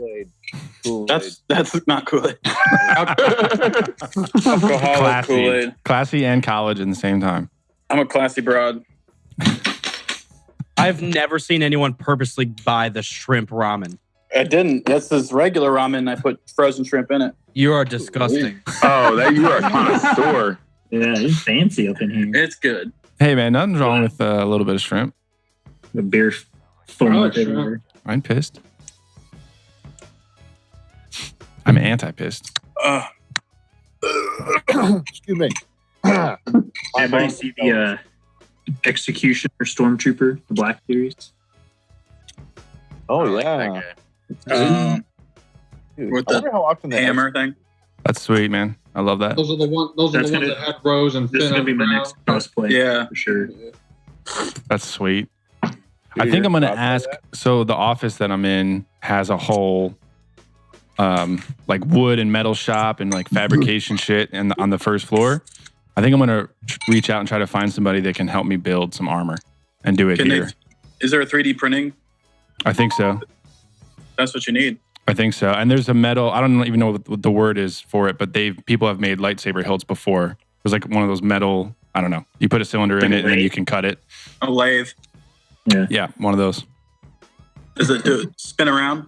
That's not Kool-Aid. Alcoholic Kool-Aid. Classy and college in the same time. I'm a classy broad. I've never seen anyone purposely buy the shrimp ramen. I didn't. That's this regular ramen. I put frozen shrimp in it. You are disgusting. Oh, that you are a connoisseur. Yeah, he's fancy up in here. It's good. Hey man, nothing's wrong with a little bit of shrimp. The beer foam everywhere. I'm pissed. I'm anti-pissed. Excuse me. Everybody see the Executioner Stormtrooper, the Black Series? Oh yeah. Dude, With I wonder how often they hammer thing. That's sweet, man. I love that. Those are the ones that had Rose and Finn. This is gonna be my next cosplay. Yeah, for sure. That's sweet. I think I'm gonna ask. So the office that I'm in has a whole, like wood and metal shop and like fabrication shit, and on the first floor. I think I'm gonna reach out and try to find somebody that can help me build some armor and do it here. Is there a 3D printing? I think so. That's what you need. I think so. And there's a metal. I don't even know what the word is for it, but people have made lightsaber hilts before. There's like one of those metal. I don't know. You put a cylinder in it and then you can cut it. A lathe. Yeah, one of those. Does it spin around?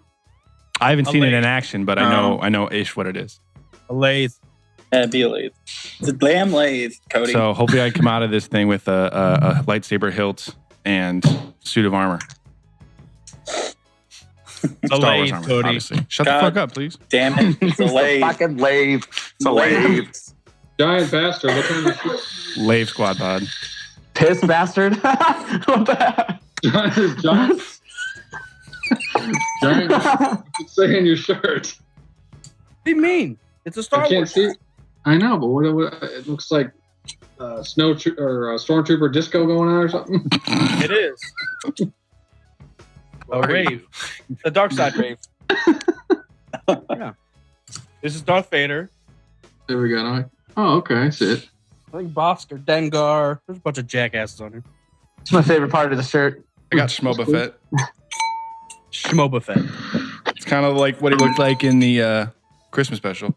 I haven't seen it in action, but I know ish what it is. A lathe. Yeah, be a lathe. It's a damn lathe, Cody. So hopefully I come out of this thing with a lightsaber hilt and suit of armor. A lathe, Cody. Obviously. Shut the fuck up, please. Damn it. It's a lathe. Fucking lathe. It's a lathe. Giant bastard. Look at this. Lave squad pod. Piss bastard. What the heck? Giant. What's saying your shirt? What do you mean? It's a Star I can't Wars. see. I know, but what it looks like Stormtrooper disco going on or something. It is. A rave. The dark side rave. Yeah. This is Darth Vader. There we go. Oh, okay. I see it. I think Bosker, Dengar. There's a bunch of jackasses on here. It's my favorite part of the shirt. I got Schmoba Fett. Schmoba Fett. It's kind of like what he looked like in the Christmas special.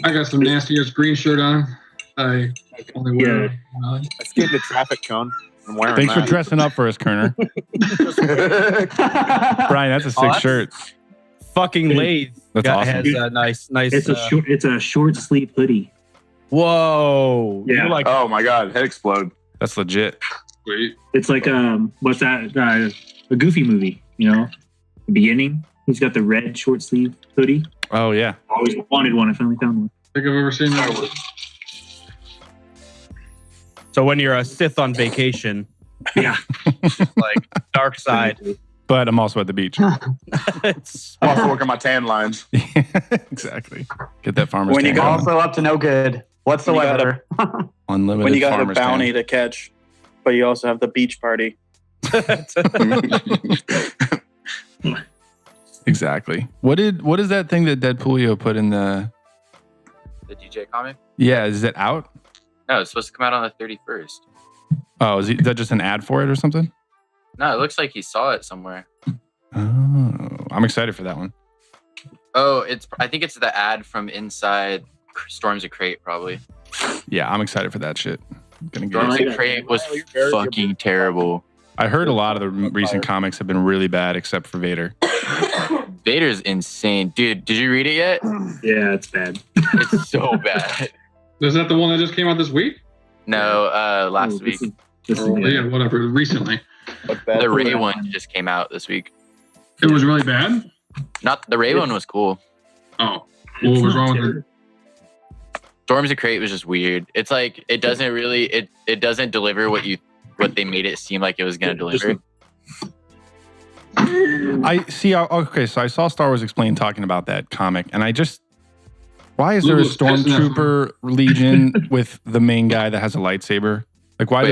I got some nasty ass green shirt on. I only wear. I skipped the traffic cone. I'm wearing Thanks for that. dressing up for us, Kerner. Brian, that's a sick shirt. Fucking lathe. That's awesome. Has a nice. It's a short sleeve hoodie. Whoa. Yeah. You're like, Oh my God, head explode. That's legit. Sweet. It's like what's that? A Goofy movie. You know, the beginning. He's got the red short sleeve hoodie. Oh yeah. Always wanted one. I finally found one. I think I've ever seen that. so when you're a Sith on vacation, Yeah. like dark side. But I'm also at the beach. It's I'm also working my tan lines. Exactly. Get that farmer's When you tan go- going. Also up to no good whatsoever. Unlimited When you got a farmer's tan. bounty to catch, but you also have the beach party. Exactly. What is that thing that Deadpoolio put in the the DJ comic? Yeah, is it out? No, it's supposed to come out on the 31st. Oh, is that just an ad for it or something? No, it looks like he saw it somewhere. Oh, I'm excited for that one. Oh, I think it's the ad from inside Storms of Crate, probably. Yeah, I'm excited for that shit. I'm gonna Storms of Crate was fucking terrible. I heard a lot of the recent comics have been really bad, except for Vader. Vader's insane, dude. Did you read it yet? Yeah, it's bad. It's so bad. Is that the one that just came out this week? No, last week. Yeah, whatever. Recently. The Ray one just came out this week. It was really bad? Not the Ray one was cool. Oh, what was wrong with it? Storms of Crate was just weird. It's like it doesn't really it doesn't deliver what they made it seem like it was going to deliver. I see. Okay, so I saw Star Wars Explained talking about that comic, and I just why is there a Stormtrooper Legion with the main guy that has a lightsaber? Like why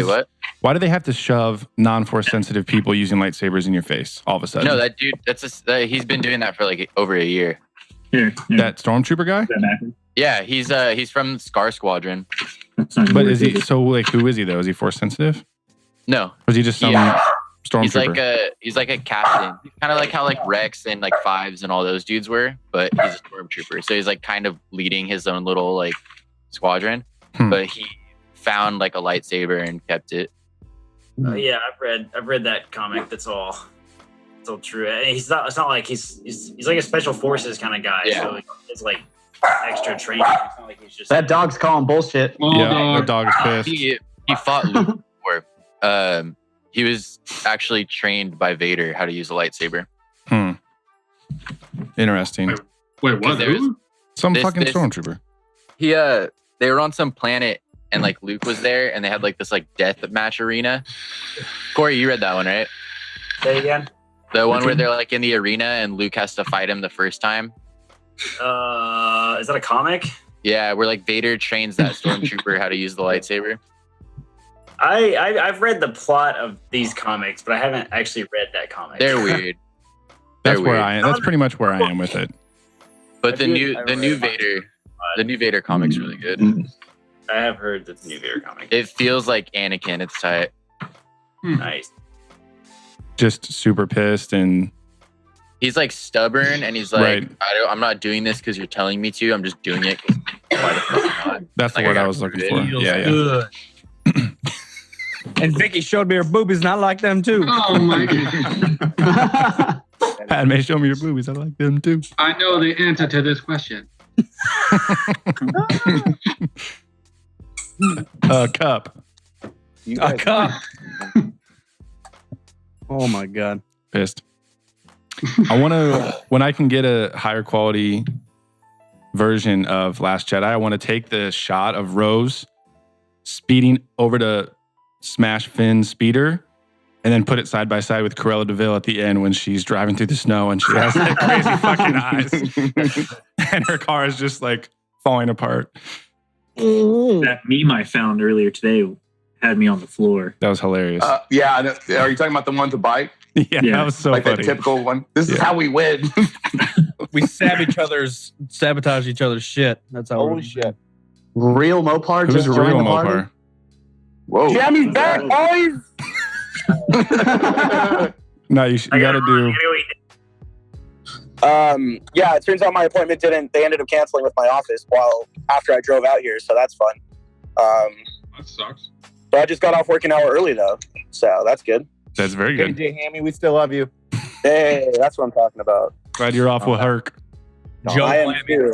do they have to shove non-force sensitive people using lightsabers in your face all of a sudden? No, that dude. He's been doing that for like over a year. That Stormtrooper guy? Yeah, he's from Scar Squadron. But is he so like who is he though? Is he force sensitive? No. Or is he just some Stormtrooper? He's like a captain. Kind of like how like Rex and like Fives and all those dudes were, but he's a Stormtrooper. So he's like kind of leading his own little like squadron. But he found like a lightsaber and kept it. Yeah, I've read that comic. That's all. It's all true. It's not like he's like a special forces kind of guy. Yeah. So it's like extra training. It's not like he's just That dog's calling bullshit. Yeah, the dog is pissed. He fought Luke before. He was actually trained by Vader how to use a lightsaber. Interesting. Wait, what? Some fucking Stormtrooper. They were on some planet and like Luke was there and they had like this like death match arena. Corey, you read that one, right? Say again. The one where they're like in the arena and Luke has to fight him the first time. Is that a comic? Yeah, where like Vader trains that Stormtrooper how to use the lightsaber. I've read the plot of these comics, but I haven't actually read that comic. They're weird. That's where I am. That's pretty much where I am with it. But the new Vader comic's really good. I have heard that the new Vader comic. It feels like Anakin. It's tight. Nice. Just super pissed and he's like stubborn and he's like, Right. I'm not doing this because you're telling me to. I'm just doing it. 'Cause why the fuck not? that's the Like, word I got was looking good. for. Feels Yeah. good. And Vicky showed me her boobies, and I like them too. Oh my god. Padme, show me your boobies. I like them too. I know the answer to this question. Cup. A cup. Oh my god. Pissed. I want to, when I can get a higher quality version of Last Jedi, I want to take the shot of Rose speeding over to smash Finn's speeder and then put it side by side with Cruella DeVille at the end when she's driving through the snow and she has that crazy fucking eyes. And her car is just like falling apart. That meme I found earlier today had me on the floor. That was hilarious. Yeah, I know. Are you talking about the one with the bike? Yeah, that was so like funny. that typical one. This is how we win. We sabotage each other's shit. That's how. Holy shit. Real Mopar Who's just a joined real the party? Mopar? Whoa. Jimmy's back, boys. No, you got to do. Yeah, it turns out my appointment they ended up canceling with my office after I drove out here, so that's fun. That sucks. So I just got off work an hour early though, so that's good. That's very good. JJ Hammy, we still love you. Hey, that's what I'm talking about. Glad you're off with Herc. I am too.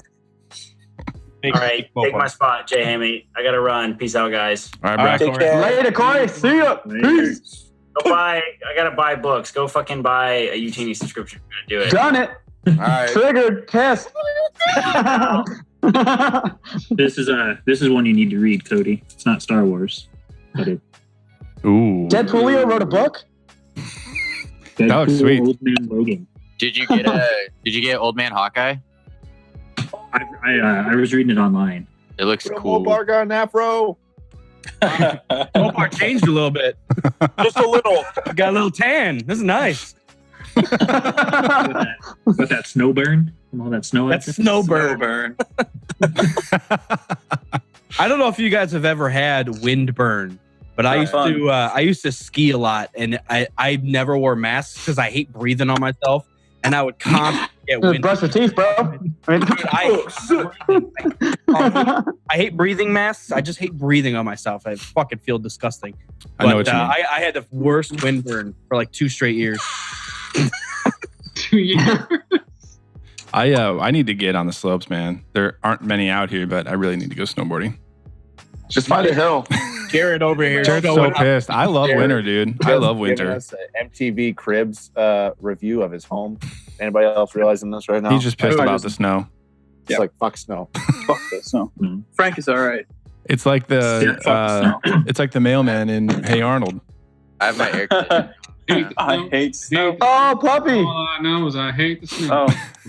All right, take my spot, Jay Hammy. I gotta run. Peace out, guys. All right, Take care. Later, Corey. See ya. Peace. I gotta buy books. Go fucking buy a Utini subscription. I'm gonna do it. Done it. All right. Triggered. Test. This is one you need to read, Cody. It's not Star Wars, but it. Ooh. Deadpoolio wrote a book. That looks sweet. Old Man Logan. Did you get Old Man Hawkeye? I was reading it online. It looks Put a cool. Mopar got an afro. Mopar changed a little bit. Just a little. Got a little tan. This is nice. With that snow burn and all that snow. That's snow burn. I don't know if you guys have ever had windburn, but I used to ski a lot, and I never wore masks because I hate breathing on myself, and I would constantly get windburn. Brush your teeth, bro. I hate breathing masks. I just hate breathing on myself. I fucking feel disgusting. But I know what you mean. I had the worst windburn for like 2 straight years. 2 years. I need to get on the slopes, man. There aren't many out here, but I really need to go snowboarding. Just find a hill. Jared over here. Jared's so pissed. I love winter, dude. I love Giving winter. us an MTV Cribs review of his home. Anybody else realizing this right now? He's just pissed about the snow. It's like fuck snow. Fuck the snow. Frank is all right. It's like the mailman in Hey Arnold. I have my air conditioner. I hate snow. Oh, puppy. All I know is I hate the snow.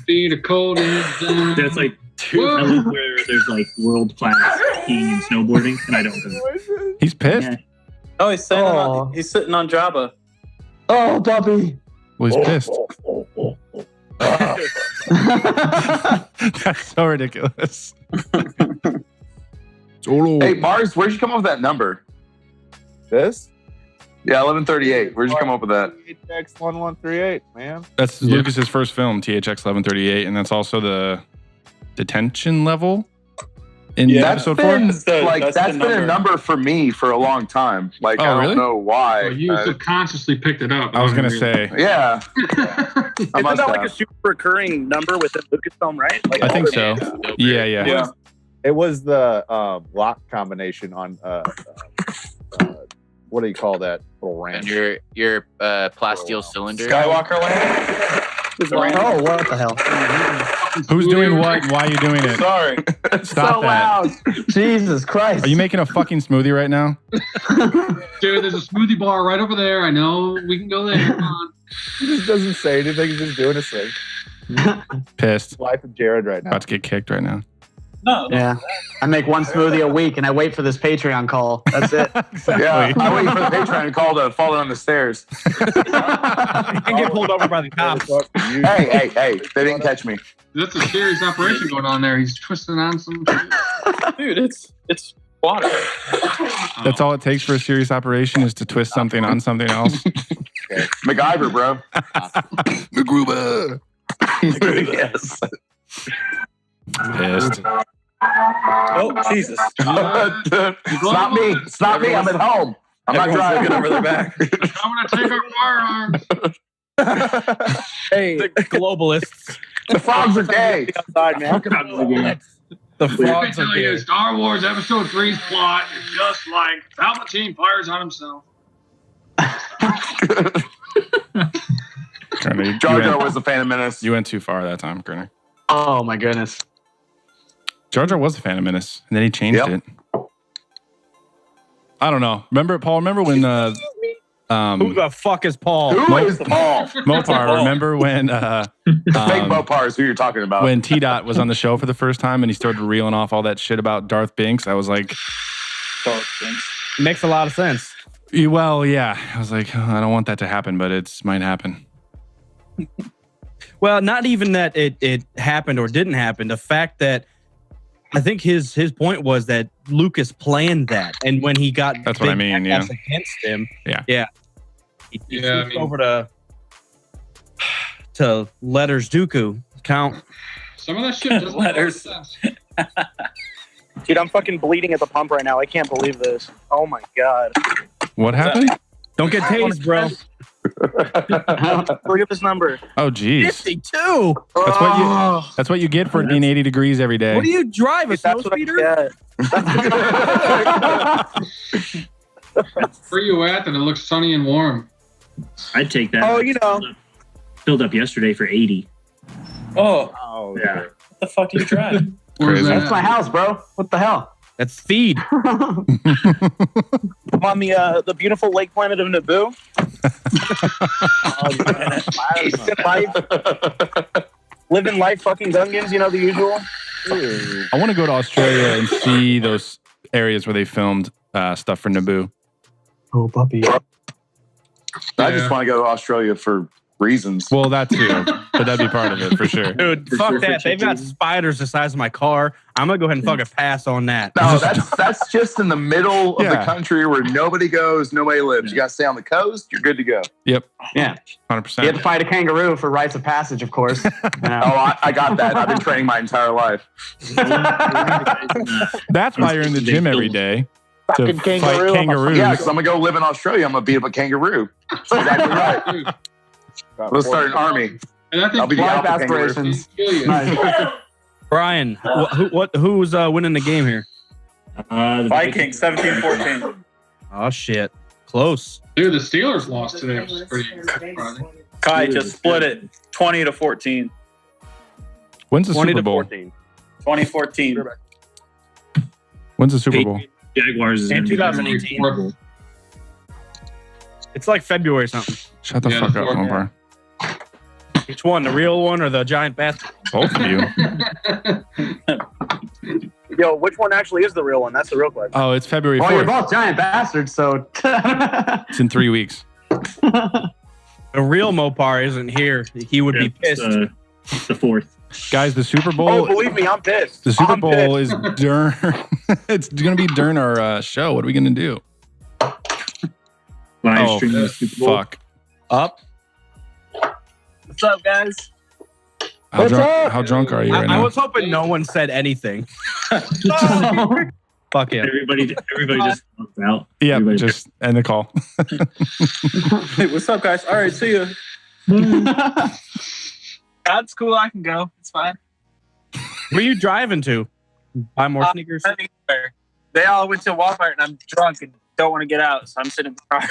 Feet are cold and That's like I live where there's like world class skiing and snowboarding, and I don't do it. He's pissed. Yeah. Oh, he's sitting on Jabba. Oh, puppy. Well, he's pissed. That's so ridiculous. Hey, Mars, where'd you come up with that number? This? Yeah, 1138. Where'd you come up with that? THX 1138, man. That's Lucas's first film, THX 1138, and that's also the detention level in episode 4. That's been a number for me for a long time. Like, I don't know why. you subconsciously picked it up. I was gonna say. Yeah. Isn't that like a super recurring number within Lucasfilm, right? Like I think so. Yeah. It was the lock combination on what do you call that little ranch? And your plasteel cylinder. Skywalker Land. Oh, what the hell? Who's doing what? Why are you doing it? Sorry. Stop that. Jesus Christ. Are you making a fucking smoothie right now? Dude, there's a smoothie bar right over there. I know we can go there. Come on. He just doesn't say anything. He's just doing his thing. Pissed. Life of Jared right now. About to get kicked right now. No. Yeah. I make one smoothie a week and I wait for this Patreon call. That's it. Yeah, I wait for the Patreon call to fall down the stairs. And get pulled over by the cops. Hey, they didn't catch me. That's a serious operation going on there. He's twisting on some. Dude, it's water. That's all it takes for a serious operation is to twist something on something else. MacGyver, bro. MacGruber. Yes. Pissed. Oh, Jesus. It's not me. It's not me. I'm at home. I'm not driving. Over their back. I'm going to take our firearms. Hey, the globalists. The frogs are gay. Outside, man. The Let me frogs are tell you, gay. Star Wars Episode 3's plot is just like Palpatine fires on himself. Kerner, Jar Jar was a Phantom Menace. You went too far that time, Kerner. Oh my goodness. Jar Jar was a Phantom Menace, and then he changed it. I don't know. Paul, remember when Who the fuck is Paul? Who is Paul? Mopar, remember when Fake Mopar is who you're talking about. when T-Dot was on the show for the first time and he started reeling off all that shit about Darth Binks? I was like, Makes a lot of sense. well, yeah. I was like, oh, I don't want that to happen, but it might happen. Well, not even that it happened or didn't happen. The fact that I think his point was that Lucas planned that, and when he got That's what I mean, yeah. against him, Yeah. he switched over to letters Dooku count. Some of that shit doesn't make Letters. sense. Dude, I'm fucking bleeding at the pump right now. I can't believe this. Oh my god. What happened? Don't get tased, bro. Look at this number. Oh, geez. 52. That's what you get for being 80 degrees every day. What do you drive? A snow That's what I speeder? get. Where you at? And it looks sunny and warm. I'd take that. Oh, you know. Filled up yesterday for 80. Oh, Yeah. what the fuck do you drive? Where's Crazy. that? That's my house, bro. What the hell? That's feed. I'm on the beautiful lake planet of Naboo. Living life, fucking Gungans, you know, the usual. I want to go to Australia and see those areas where they filmed stuff for Naboo. Oh, puppy. I just want to go to Australia for reasons. Well, that too. but that'd be part of it for sure. Dude, fuck that. They've got spiders the size of my car. I'm gonna go ahead and fucking pass on that. No, that's just in the middle of the Yeah. country where nobody goes, nobody lives. You got to stay on the coast. You're good to go. Yep, Yeah. 100%. You have to fight a kangaroo for rites of passage, of course. Oh, I got that. I've been training my entire life. That's why you're in the gym every day to Fucking fight kangaroo. kangaroos. Yeah, because I'm gonna go live in Australia. I'm gonna beat up a kangaroo. That's exactly right. Let's start an army. And I think I'll be the Life alpha kangaroo. aspirations. Nice. Brian, who's winning the game here? The Vikings 17-14. Oh shit, close. Dude, the Steelers lost today. It was pretty surprising. Kai just split it 20-14. When's the 20 Super to Bowl? 14. 2014. When's the Super Bowl? Jaguars is In going to be 2018. It's like February or something. Shut the Yeah, fuck the up, fourth Omar. Which one, the real one or the giant bastard? Both of you. Yo, which one actually is the real one? That's the real question. Oh, it's February Well, you're 4th. both giant bastards, so. It's in 3 weeks. The real Mopar isn't here. He would be pissed. the 4th. Guys, the Super Oh, Bowl. believe me, I'm pissed. The Super I'm Bowl pissed. is during. It's going to be during our show. What are we going to do? Live Oh, stream the Super Bowl. fuck. Up. What's up, guys? How drunk are you right I now? was hoping no one said anything. Fuck yeah. Everybody just knocked out. Yeah, Everybody- just end the call. Hey, what's up, guys? All right, see you. That's cool. I can go. It's fine. Where you driving to? Buy more sneakers? Anywhere. They all went to Walmart, and I'm drunk and don't want to get out, so I'm sitting in the car.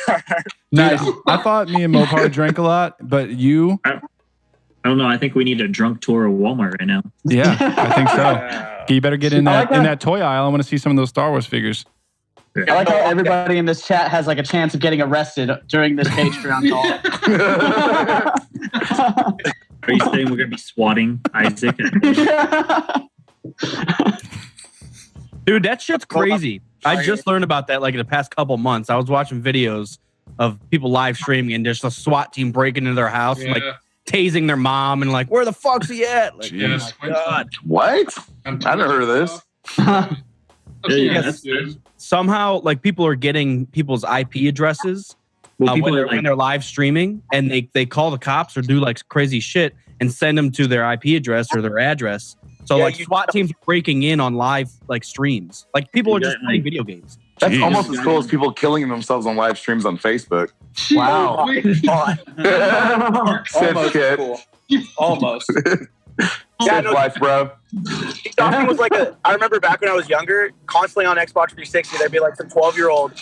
Dude, I thought me and Mopar drank a lot, but you, I don't know. I think we need a drunk tour of Walmart right now. yeah, I think so. You better get in that toy aisle. I want to see some of those Star Wars figures. I like how everybody in this chat has like a chance of getting arrested during this Patreon call. Are you saying we're going to be swatting Isaac? Dude, that shit's crazy. I just learned about that like in the past couple months. I was watching videos of people live streaming and just a SWAT team breaking into their house and like tasing their mom and like, where the fuck's he at? Like, Yeah, oh my God. What? I never heard of this. Yes. Somehow, like people are getting people's IP addresses Well, people when, are when they're live streaming, and they call the cops or do like crazy shit and send them to their IP address or their address. So Yeah, like SWAT teams are breaking in on live like streams. Like people are just playing video games. That's Jeez. almost as cool as people killing themselves on live streams on Facebook. Wow. Almost kid. Cool. Almost. Yeah, Safe no, life, bro. Dawson was like I remember back when I was younger, constantly on Xbox 360, there'd be like some 12-year-old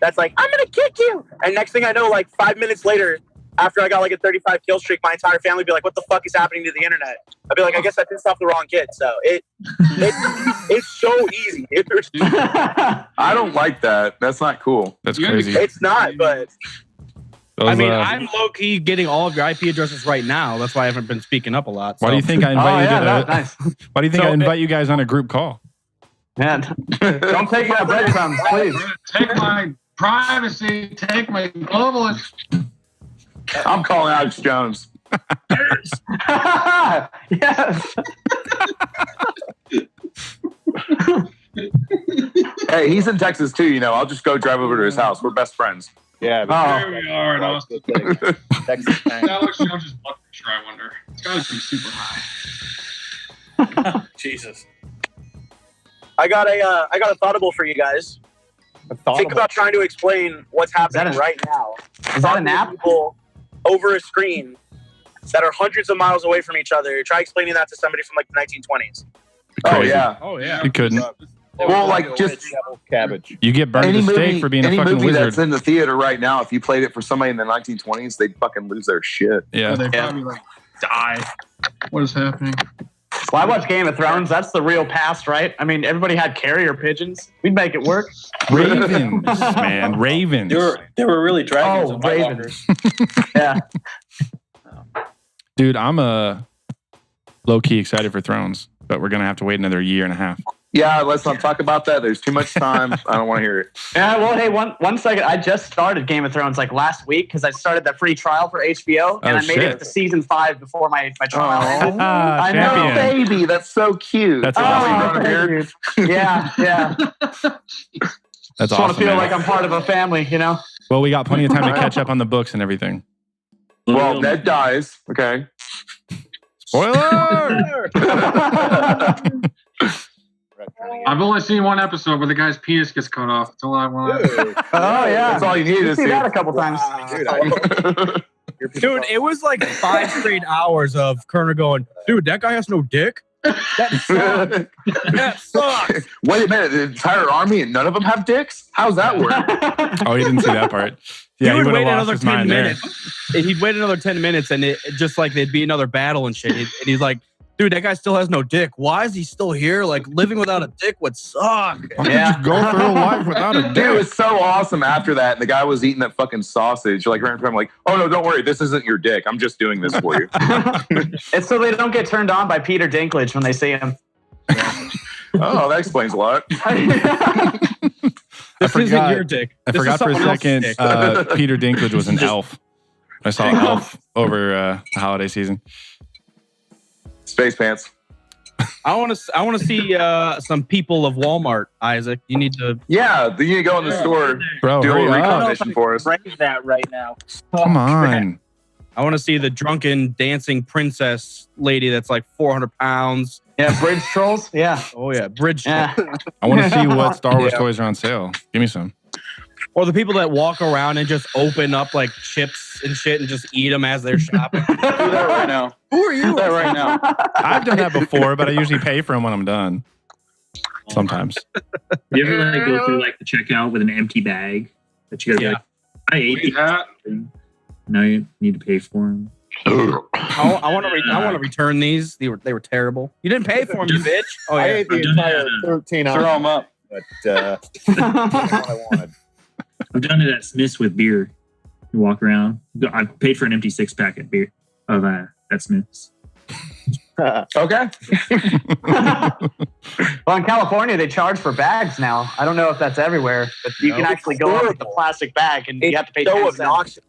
that's like, I'm gonna kick you. And next thing I know, like 5 minutes later, after I got like a 35 kill streak, my entire family would be like, what the fuck is happening to the internet? I'd be like, I guess I pissed off the wrong kid. So it's so easy. I don't like that. That's not cool. That's crazy. It's not, but I mean, I'm low key getting all of your IP addresses right now. That's why I haven't been speaking up a lot. Why do you think I invite you to? Why do you think I invite you guys on a group call? Man, don't take my breadcrumbs, please. Take my privacy. Take my global. I'm calling Alex Jones. Yes. Hey, he's in Texas too. You know, I'll just go drive over to his house. We're best friends. Yeah. There we are in Austin. Texas Alex Jones' blood pressure, I wonder. It's got to be super high. Jesus. I got a thoughtable for you guys. Think about trying to explain what's happening right now. Is that an app? People over a screen that are hundreds of miles away from each other. Try explaining that to somebody from like the 1920s. Oh yeah. Oh yeah. You couldn't. Well, like just cabbage. You get burned at the stake for being a any fucking movie wizard. that's in the theater right now. If you played it for somebody in the 1920s, they'd fucking lose their shit. Yeah. They probably like die. What is happening? Well, I watch Game of Thrones. That's the real past, right? I mean, everybody had carrier pigeons. We'd make it work. Ravens, man. Ravens. They were really dragons. Oh, in my ravens. walkers. Yeah. Dude, I'm low key excited for Thrones, but we're gonna have to wait another year and a half. Yeah, let's not talk about that. There's too much time. I don't want to hear it. Yeah, well, hey, one second. I just started Game of Thrones like last week because I started the free trial for HBO, and I made it to season 5 before my trial ended. I know, baby. That's so cute. That's awesome. Yeah. That's just want to feel like I'm part of a family, you know? Well, we got plenty of time to catch up on the books and everything. Well, Ned dies. Okay. Spoiler! I've only seen one episode where the guy's penis gets cut off. That's all I want. Oh yeah, that's all you need to see that a couple times. Dude, it was like 5 straight hours of Kerner going, dude, that guy has no dick. That sucks. That sucks. Wait a minute, the entire army and none of them have dicks? How's that work? Oh, he didn't see that part. Yeah, he would wait lost another his 10 mind there. minutes. He'd wait another 10 minutes and it just like there'd be another battle and shit. And he's like, dude, that guy still has no dick. Why is he still here? Like, living without a dick would suck. Why could you go through life without a Dude, it dick? was so awesome after that. And the guy was eating that fucking sausage. Like, right in front of him, like, oh, no, don't worry. This isn't your dick. I'm just doing this for you. It's so they don't get turned on by Peter Dinklage when they see him. Oh, that explains a lot. This isn't your dick. I This is forgot for a someone else's second, dick. Peter Dinklage was an elf. I saw Elf over the holiday season. Space pants. I want to see some people of Walmart, Isaac. You need to. Yeah, you need to go in the store, Bro, do a hurry up. recon mission for us. Break that right now. Come on. I want to see the drunken dancing princess lady that's like 400 pounds. Yeah, bridge trolls. Yeah. Oh yeah, bridge. Yeah. I want to see what Star Wars toys are on sale. Give me some. Or the people that walk around and just open up like chips and shit and just eat them as they're shopping. Do that right now. Who are you? Do that right now. I've done that before, but I usually pay for them when I'm done. Sometimes. You ever like go through like the checkout with an empty bag that you gotta be like, I ate these. Now you need to pay for them. I want to return these. They were terrible. You didn't pay for them, you bitch. Oh yeah. I ate the entire 13 Throw them ounces, up. but that's what I wanted. I've done it at Smith's with beer. You walk around. I paid for an empty 6-pack of beer of at Smith's. Okay. Well, in California, they charge for bags now. I don't know if that's everywhere, but you can actually go up with the plastic bag and you have to pay 10 so cents. obnoxious.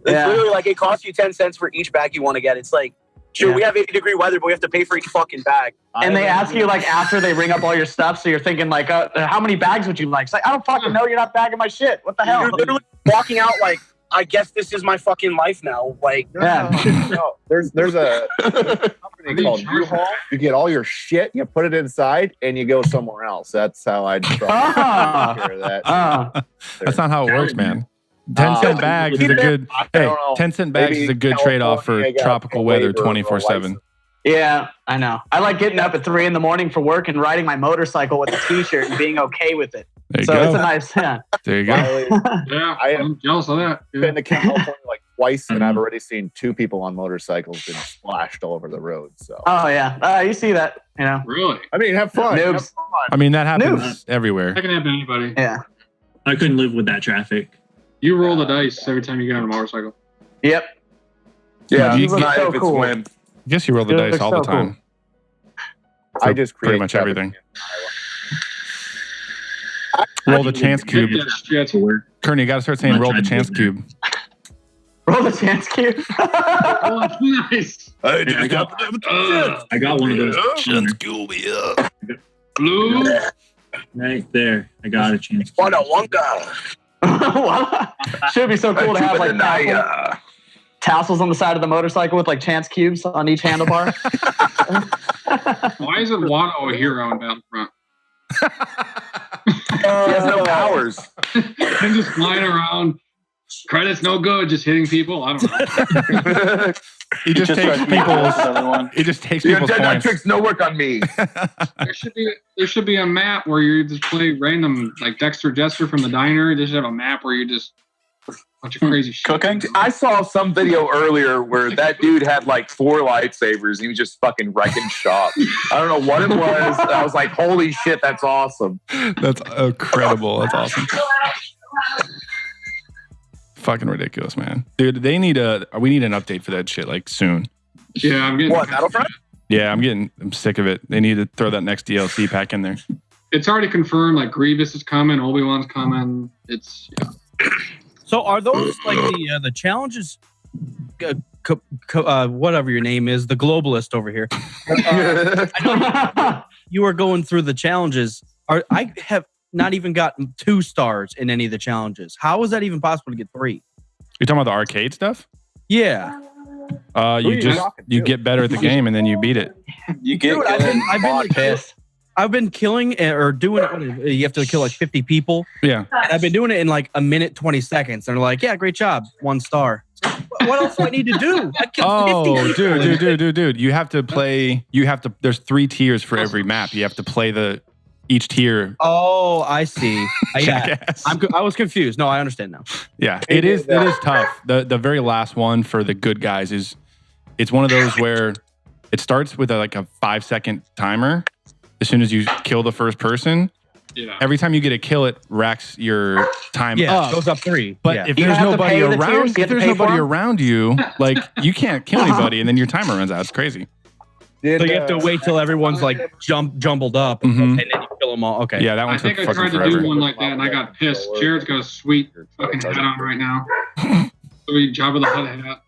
It's Yeah. literally like it costs you 10 cents for each bag you want to get. It's like, sure, Yeah. we have 80-degree weather, but we have to pay for each fucking bag. And they ask you like after they ring up all your stuff, so you're thinking like, how many bags would you like? It's like, I don't fucking know. You're not bagging my shit. What the hell? You're literally walking out like, I guess this is my fucking life now. Like, Yeah. No, there's a company called U-Haul. You get all your shit, you put it inside, and you go somewhere else. That's how I try to take care of that. That's not how it works, man. 10-cent bags is a good. Hey, 10-cent bags is a good trade-off for tropical weather 24/7. Yeah, I know. I like getting up at 3 a.m. for work and riding my motorcycle with a T-shirt and being okay with it. There you So go. it's a nice. Yeah. There you go. Yeah, I I'm jealous of that. Yeah. been to California like twice, and I've already seen 2 people on motorcycles and splashed all over the road. So Oh yeah, you see that? You know. Really? I mean, have fun. Noobs. Have fun. I mean, that happens everywhere. That can happen to anybody. Yeah. I couldn't live with that traffic. You roll the dice every time you get on a motorcycle. Yep. Yeah, You it's get not so if it's cool. when. I guess you roll the It dice looks all so the time. I just pretty create much traffic everything. in Roll the chance cube. Shit. Kearney, you got to start saying roll the chance cube. Roll the chance cube. Oh, nice. I I got one of those. Blue. Right there. I got a chance. what a Wonka. Should be so cool to have like tassels on the side of the motorcycle with like chance cubes on each handlebar. Why isn't Watto a hero in Battlefront? He has no powers. I'm just flying around. Credits no good, just hitting people. I don't know. He just takes people's. He just takes Your people's Jedi points. tricks no work on me. There should be a map where you just play random, like Dexter Jester from the diner. They should have a map where you just a bunch of crazy shit. Cooking? I saw some video earlier where that dude had like 4 lightsabers. He was just fucking wrecking shop. I don't know what it was. I was like, holy shit, that's awesome. That's incredible. That's awesome. Fucking ridiculous, man. Dude, we need an update for that shit like soon. Yeah, I'm getting. What, Battlefront? Yeah, I'm sick of it. They need to throw that next DLC pack in there. It's already confirmed. Like Grievous is coming, Obi-Wan's coming. It's So are those like the challenges? Whatever your name is, the globalist over here. I know you are going through the challenges. I have not even gotten 2 stars in any of the challenges. How is that even possible to get 3? You're talking about the arcade stuff? Yeah. You get better at the game and then you beat it. You get Dude, I've been killing or doing it. You have to kill like 50 people. Yeah. And I've been doing it in like a minute 20 seconds. And they're like, yeah, great job, 1 star. What else do I need to do? I killed 50 people. Dude. You have to play. There's 3 tiers for every map. You have to play each tier. Oh, I see. I was confused. No, I understand now. Yeah, it is tough. The very last one for the good guys it's one of those where it starts with a 5-second timer. As soon as you kill the first person, every time you get a kill, it racks your time up. It goes up 3. But if there's nobody around you, like you can't kill anybody, and then your timer runs out. It's crazy. So you have to wait till everyone's like jumbled up, and then you kill them all. Okay. Yeah, that one. I think I tried to do one like that, and I got pissed. Jared's got a sweet fucking hat on right now. Sweet Jabba the Hutt hat.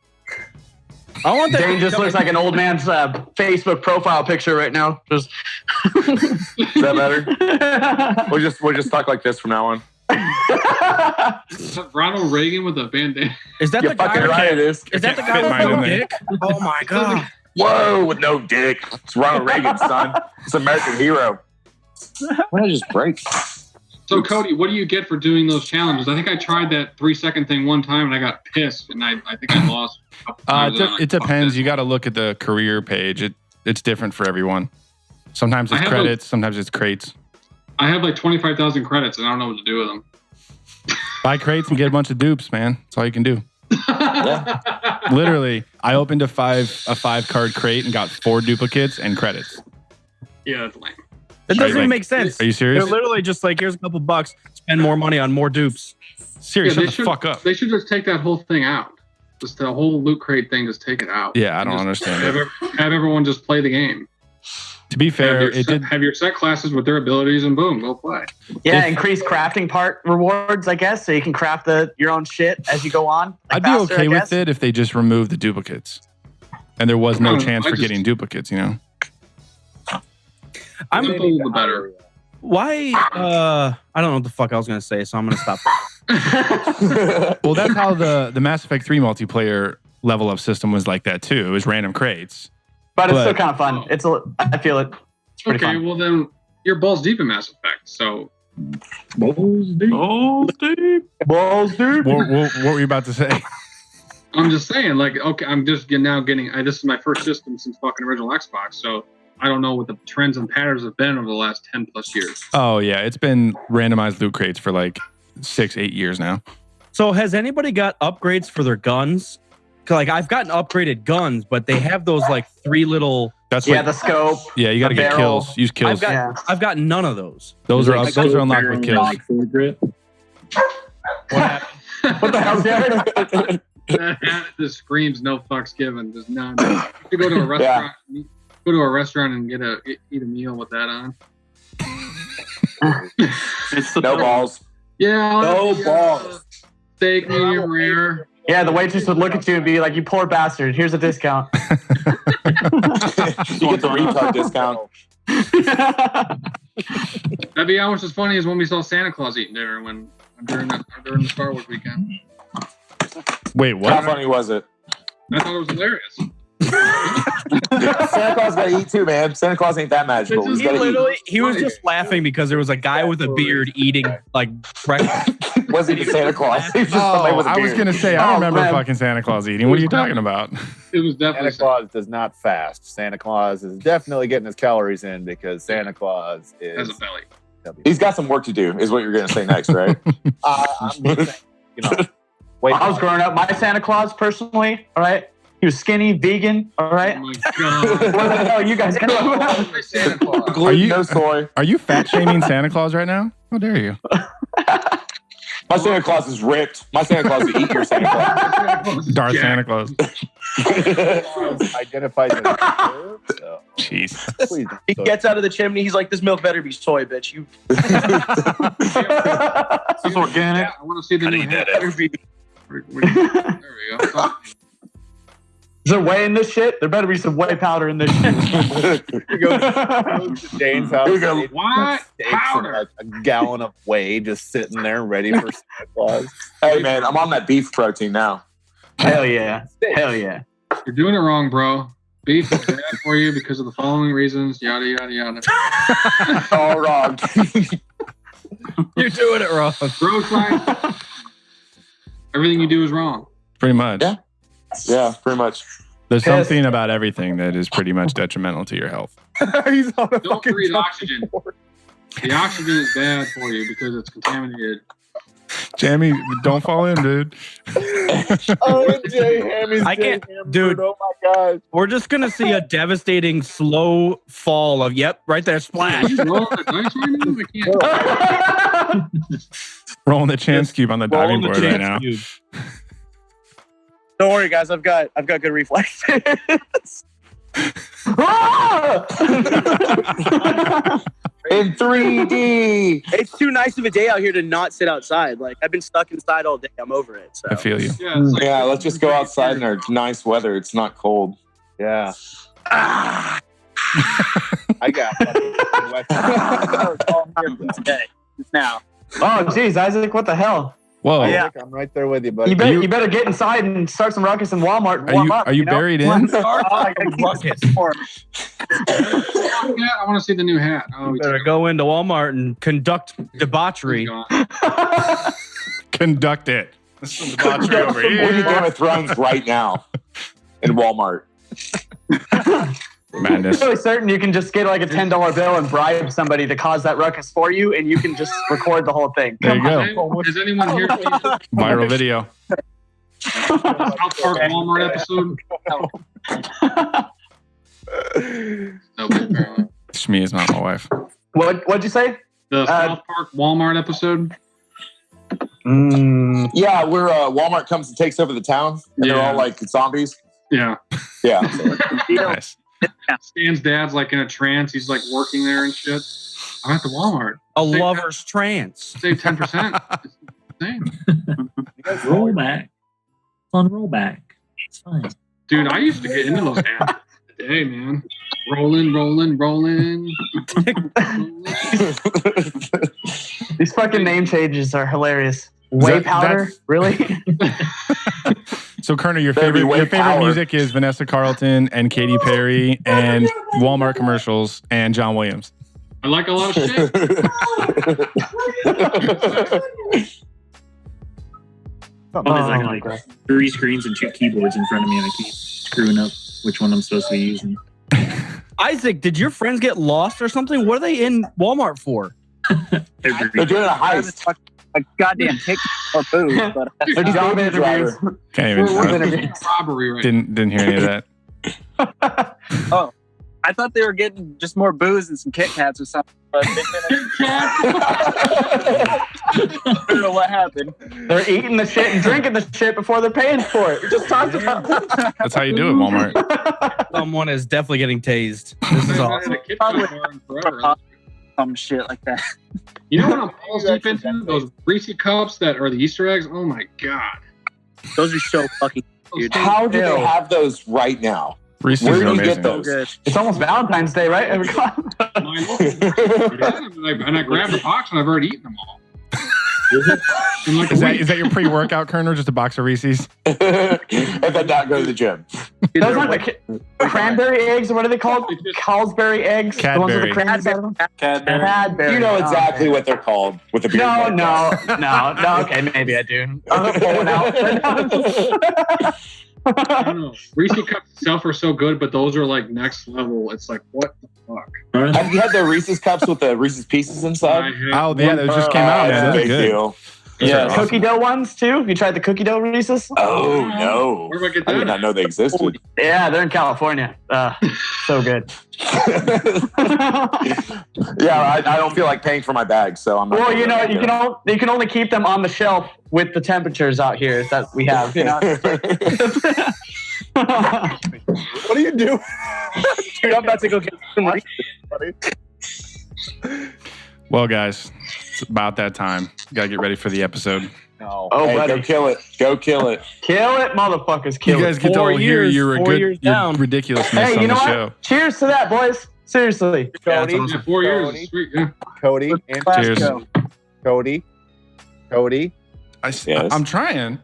I want that. Dane just looks like an old man's Facebook profile picture right now. Just Is that better? We'll just talk like this from now on. Ronald Reagan with a bandana. Is that the guy? Right, it is. Is that the guy with no dick? Oh my god! Whoa, with no dick. It's Ronald Reagan, son. It's an American hero. Why don't I just break? So Cody, what do you get for doing those challenges? I think I tried that 3-second thing one time and I got pissed, and I think I lost. It depends. You got to look at the career page. It's different for everyone. Sometimes it's credits. Sometimes it's crates. I have like 25,000 credits, and I don't know what to do with them. Buy crates and get a bunch of dupes, man. That's all you can do. Literally, I opened a 5-card crate and got 4 duplicates and credits. Yeah, that's lame. That doesn't even make sense. Are you serious? They're literally just like, here's a couple bucks, spend more money on more dupes. Seriously, shut the fuck up. They should just take that whole thing out. Just the whole loot crate thing, just take it out. Yeah, I don't understand it. Have everyone just play the game. To be fair, have your set classes with their abilities, and boom, go play. Yeah, increase crafting part rewards, I guess, so you can craft your own shit as you go on. I'd be okay with it if they just removed the duplicates, and there was no chance for getting duplicates. You know. I'm the better. Why? I don't know what the fuck I was gonna say, so I'm gonna stop. Well, that's how the Mass Effect 3 multiplayer level up system was like that too. It was random crates. But it's still kind of fun. I feel it. It's pretty fun. Well then you're balls deep in Mass Effect. So balls deep. What were you about to say? I'm just saying, like, okay, I'm just getting. This is my first system since fucking original Xbox, so I don't know what the trends and patterns have been over the last 10 plus years. Oh yeah, it's been randomized loot crates for like 6-8 years now. So has anybody got upgrades for their guns? Like I've gotten upgraded guns, but they have those like 3 little. That's the scope. Yeah, you got to get kills. Use kills. I've got none of those. Those are unlocked with kills. What happened? What the hell, Jared? That hat just screams no fucks given. There's none. You go to a restaurant. Yeah. Go to a restaurant and eat a meal with that on. No balls. Yeah. No balls. Steak medium rare. Yeah, the waitress would look at you and be like, "You poor bastard. Here's a discount." You get the retard discount. That'd be almost as funny as when we saw Santa Claus eating dinner during the Star Wars weekend. Wait, what? How funny was it? I thought it was hilarious. Santa Claus gotta eat too, man. Santa Claus ain't that magical. He was just laughing because there was a guy with a beard eating like breakfast. Wasn't even Santa Claus. He was just I was gonna say I remember fucking Santa Claus eating. What are you talking about? It was definitely Santa Claus does not fast. Santa Claus is definitely getting his calories in because Santa Claus has is. a belly. He's got some work to do, is what you're gonna say next, right? I'm just saying, When I was growing up, my Santa Claus personally, all right. He was skinny, vegan, all right? Oh my God. What the hell are you guys doing? Santa Claus. Are you fat shaming Santa Claus right now? How dare you? My Santa Claus is ripped. My Santa Claus will eat your Santa Claus. Darth Santa Claus. Identified as a so. Jeez. Please He don't. gets out of the chimney. He's like, "This milk better be soy, bitch." You. It's organic. I want to see the new hat. Better be. There we go. Is there whey in this shit? There better be some whey powder in this shit. Goes to Dane's house. Here we go. What? Steaks and Powder. a gallon of whey just sitting there ready for Santa Claus. Hey man, I'm on that beef protein now. Hell yeah. Hell yeah. You're doing it wrong, bro. Beef is bad for you because of the following reasons. Yada yada yada. All wrong. You're doing it wrong. Gross life. Everything you do is wrong. Pretty much. Yeah. Yeah, pretty much. There's something about everything that is pretty much detrimental to your health. He's on a Don't fucking breathe jumping oxygen. board. The oxygen is bad for you because it's contaminated. Jamie, don't fall in, dude. Oh, Jay Hammy's I can't, Jay Hammond. dude. Oh my god. We're just gonna see a devastating slow fall of right there, Are splash. you rolling the dice right now? I can't. Rolling the chance cube on the diving board right now. Don't worry, guys. I've got good reflexes. In 3D. It's too nice of a day out here to not sit outside. Like, I've been stuck inside all day. I'm over it. So. I feel you. Yeah, it's like, Yeah, let's just go outside in our nice weather. It's not cold. Yeah. Ah. I got Today. It's now. Oh, jeez, Isaac, what the hell? Whoa. Yeah. I'm right there with you, buddy. You better get inside and start some ruckus in Walmart and Are warm you, up. are you know? buried in? I gotta keep Ruckus. this warm. yeah, I want to see the new hat. Oh, You better go into Walmart and conduct debauchery. Conduct it. This is debauchery over We're here. in Game of Thrones right now in Walmart. Madness. I'm really certain you can just get like a $10 bill and bribe somebody to cause that ruckus for you, and you can just record the whole thing. There you Come go. Has anyone here seen the Viral video. South Park Walmart episode? No, apparently. Shmi is not my wife. What'd you say? The South Park Walmart episode? Yeah, where Walmart comes and takes over the town, and they're Yeah. all like zombies. Yeah. Yeah. Nice. Stan's dad's like in a trance. He's like working there and shit. I'm at the Walmart. A lover's trance. Save 10%. It's insane. Roll back. It's on rollback. It's fine. Dude, I used to get into those apps today, man. Rolling. These fucking name changes are hilarious. Whey powder? that's- Really? So, Kerner, your There'd be favorite way power. music is Vanessa Carlton and Katy Perry and Walmart commercials and John Williams. I like a lot of shit. Problem is I got like 3 screens and 2 keyboards in front of me, and I keep screwing up which one I'm supposed to be using. Isaac, did your friends get lost or something? What are they in Walmart for? They're doing a heist. A goddamn ticket or booze, but They're job interviews. Can't even. We're doing robbery right now. Didn't hear any of that. oh, I thought they were getting just more booze and some Kit Kats or something. But I don't know what happened. They're eating the shit and drinking the shit before they're paying for it. We just talked about that. That's how you do it, Walmart. Someone is definitely getting tased. This is awesome. Some shit like that. You know what I'm balls deep into? Those Reese cups that are the Easter eggs. Oh my god, those are so fucking. Dude. How do they have those right now? Reese's Where are do you amazing. get those? It's almost Valentine's Day, right? and I grabbed the box and I've already eaten them all. In like a Is week. that your pre-workout, Kerner? Just a box of Reese's? And then not go to the gym. Those aren't the cranberry eggs, or what are they called? Calisbury eggs? The ones with the Cadbury. crabs out of them? Cadbury. You know exactly what they're called with the beard. No. Okay, maybe I do. I'm pulling out. I don't know. Reese cups itself are so good, but those are like next level. It's like, what the fuck? Have you had the Reese's cups with the Reese's Pieces inside? Oh, yeah, those just came out, man. That's a Those are big good. deal. Yeah. Awesome. Cookie dough ones too. Have you tried the cookie dough Reese's? Oh no! Where do I get I did that? not know they existed. Yeah, they're in California. So good. Yeah, I don't feel like paying for my bag, so I'm not. Well, gonna you go know, there. you can only keep them on the shelf with the temperatures out here that we have. You know. What are you doing? Dude, I'm about to go get some Reese's, buddy. Well, guys, it's about that time. Gotta get ready for the episode. No. Oh, Hey, buddy. go kill it! Go kill it! Kill it, motherfuckers! Kill You guys it. get to 4 all hear years, your 4 years your down. ridiculousness Hey, on you know the what? show. Cheers to that, boys. Seriously. Cody, Yeah, 4 years. Cody. Sweet, yeah. Cody, and Cheers. Cody, Cody, I'm trying.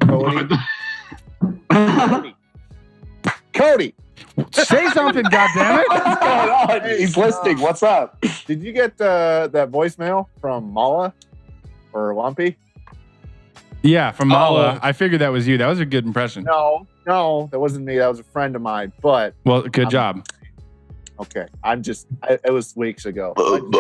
Cody, Cody. Say something, goddammit. What's going on? He's listening. What's up? Did you get that voicemail from Mala or Lumpy? Yeah, from Mala. Oh. I figured that was you. That was a good impression. No, that wasn't me. That was a friend of mine. But Well, good job. okay, it was weeks ago.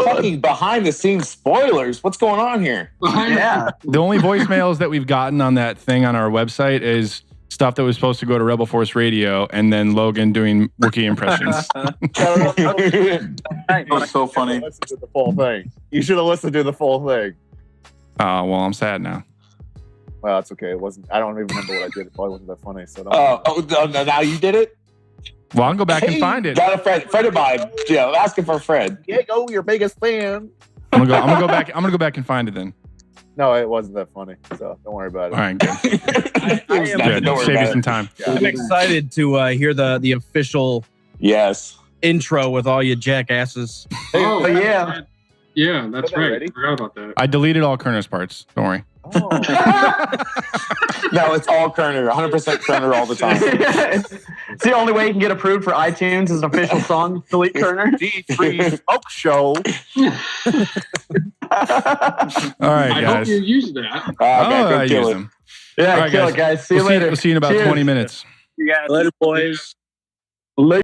Fucking behind the scenes spoilers. What's going on here? Yeah. The only voicemails that we've gotten on that thing on our website is stuff that was supposed to go to Rebel Force Radio and then Logan doing Wookiee impressions. That was so funny. Listen to the full thing. You should have listened to the full thing. Oh, well, I'm sad now. Well, it's okay. It wasn't. I don't even remember what I did. It probably wasn't that funny. So don't. No, now you did it. Well, I'll go back and find it. Got a friend of mine. Asking for a friend. Diego, your biggest fan. I'm gonna go back. I'm gonna go back and find it then. No, it wasn't that funny. So don't worry about it. All right, good. Good. Good. Save you some time. I'm excited to hear the official Yes. intro with all you jackasses. Oh, yeah. Yeah, that's Am I right. ready? I forgot about that. I deleted all Kerner's parts. Don't worry. Oh. No, it's all Kerner. 100% Kerner all the time. It's the only way you can get approved for iTunes is an official song. Delete Kerner. D3 Smoke Show. All right, I hope guys. you use that. Okay, go I kill use it. them. Yeah, All right, kill guys. it, guys. See you We'll later. we'll see you in about Cheers. 20 minutes. Later, boys. Later.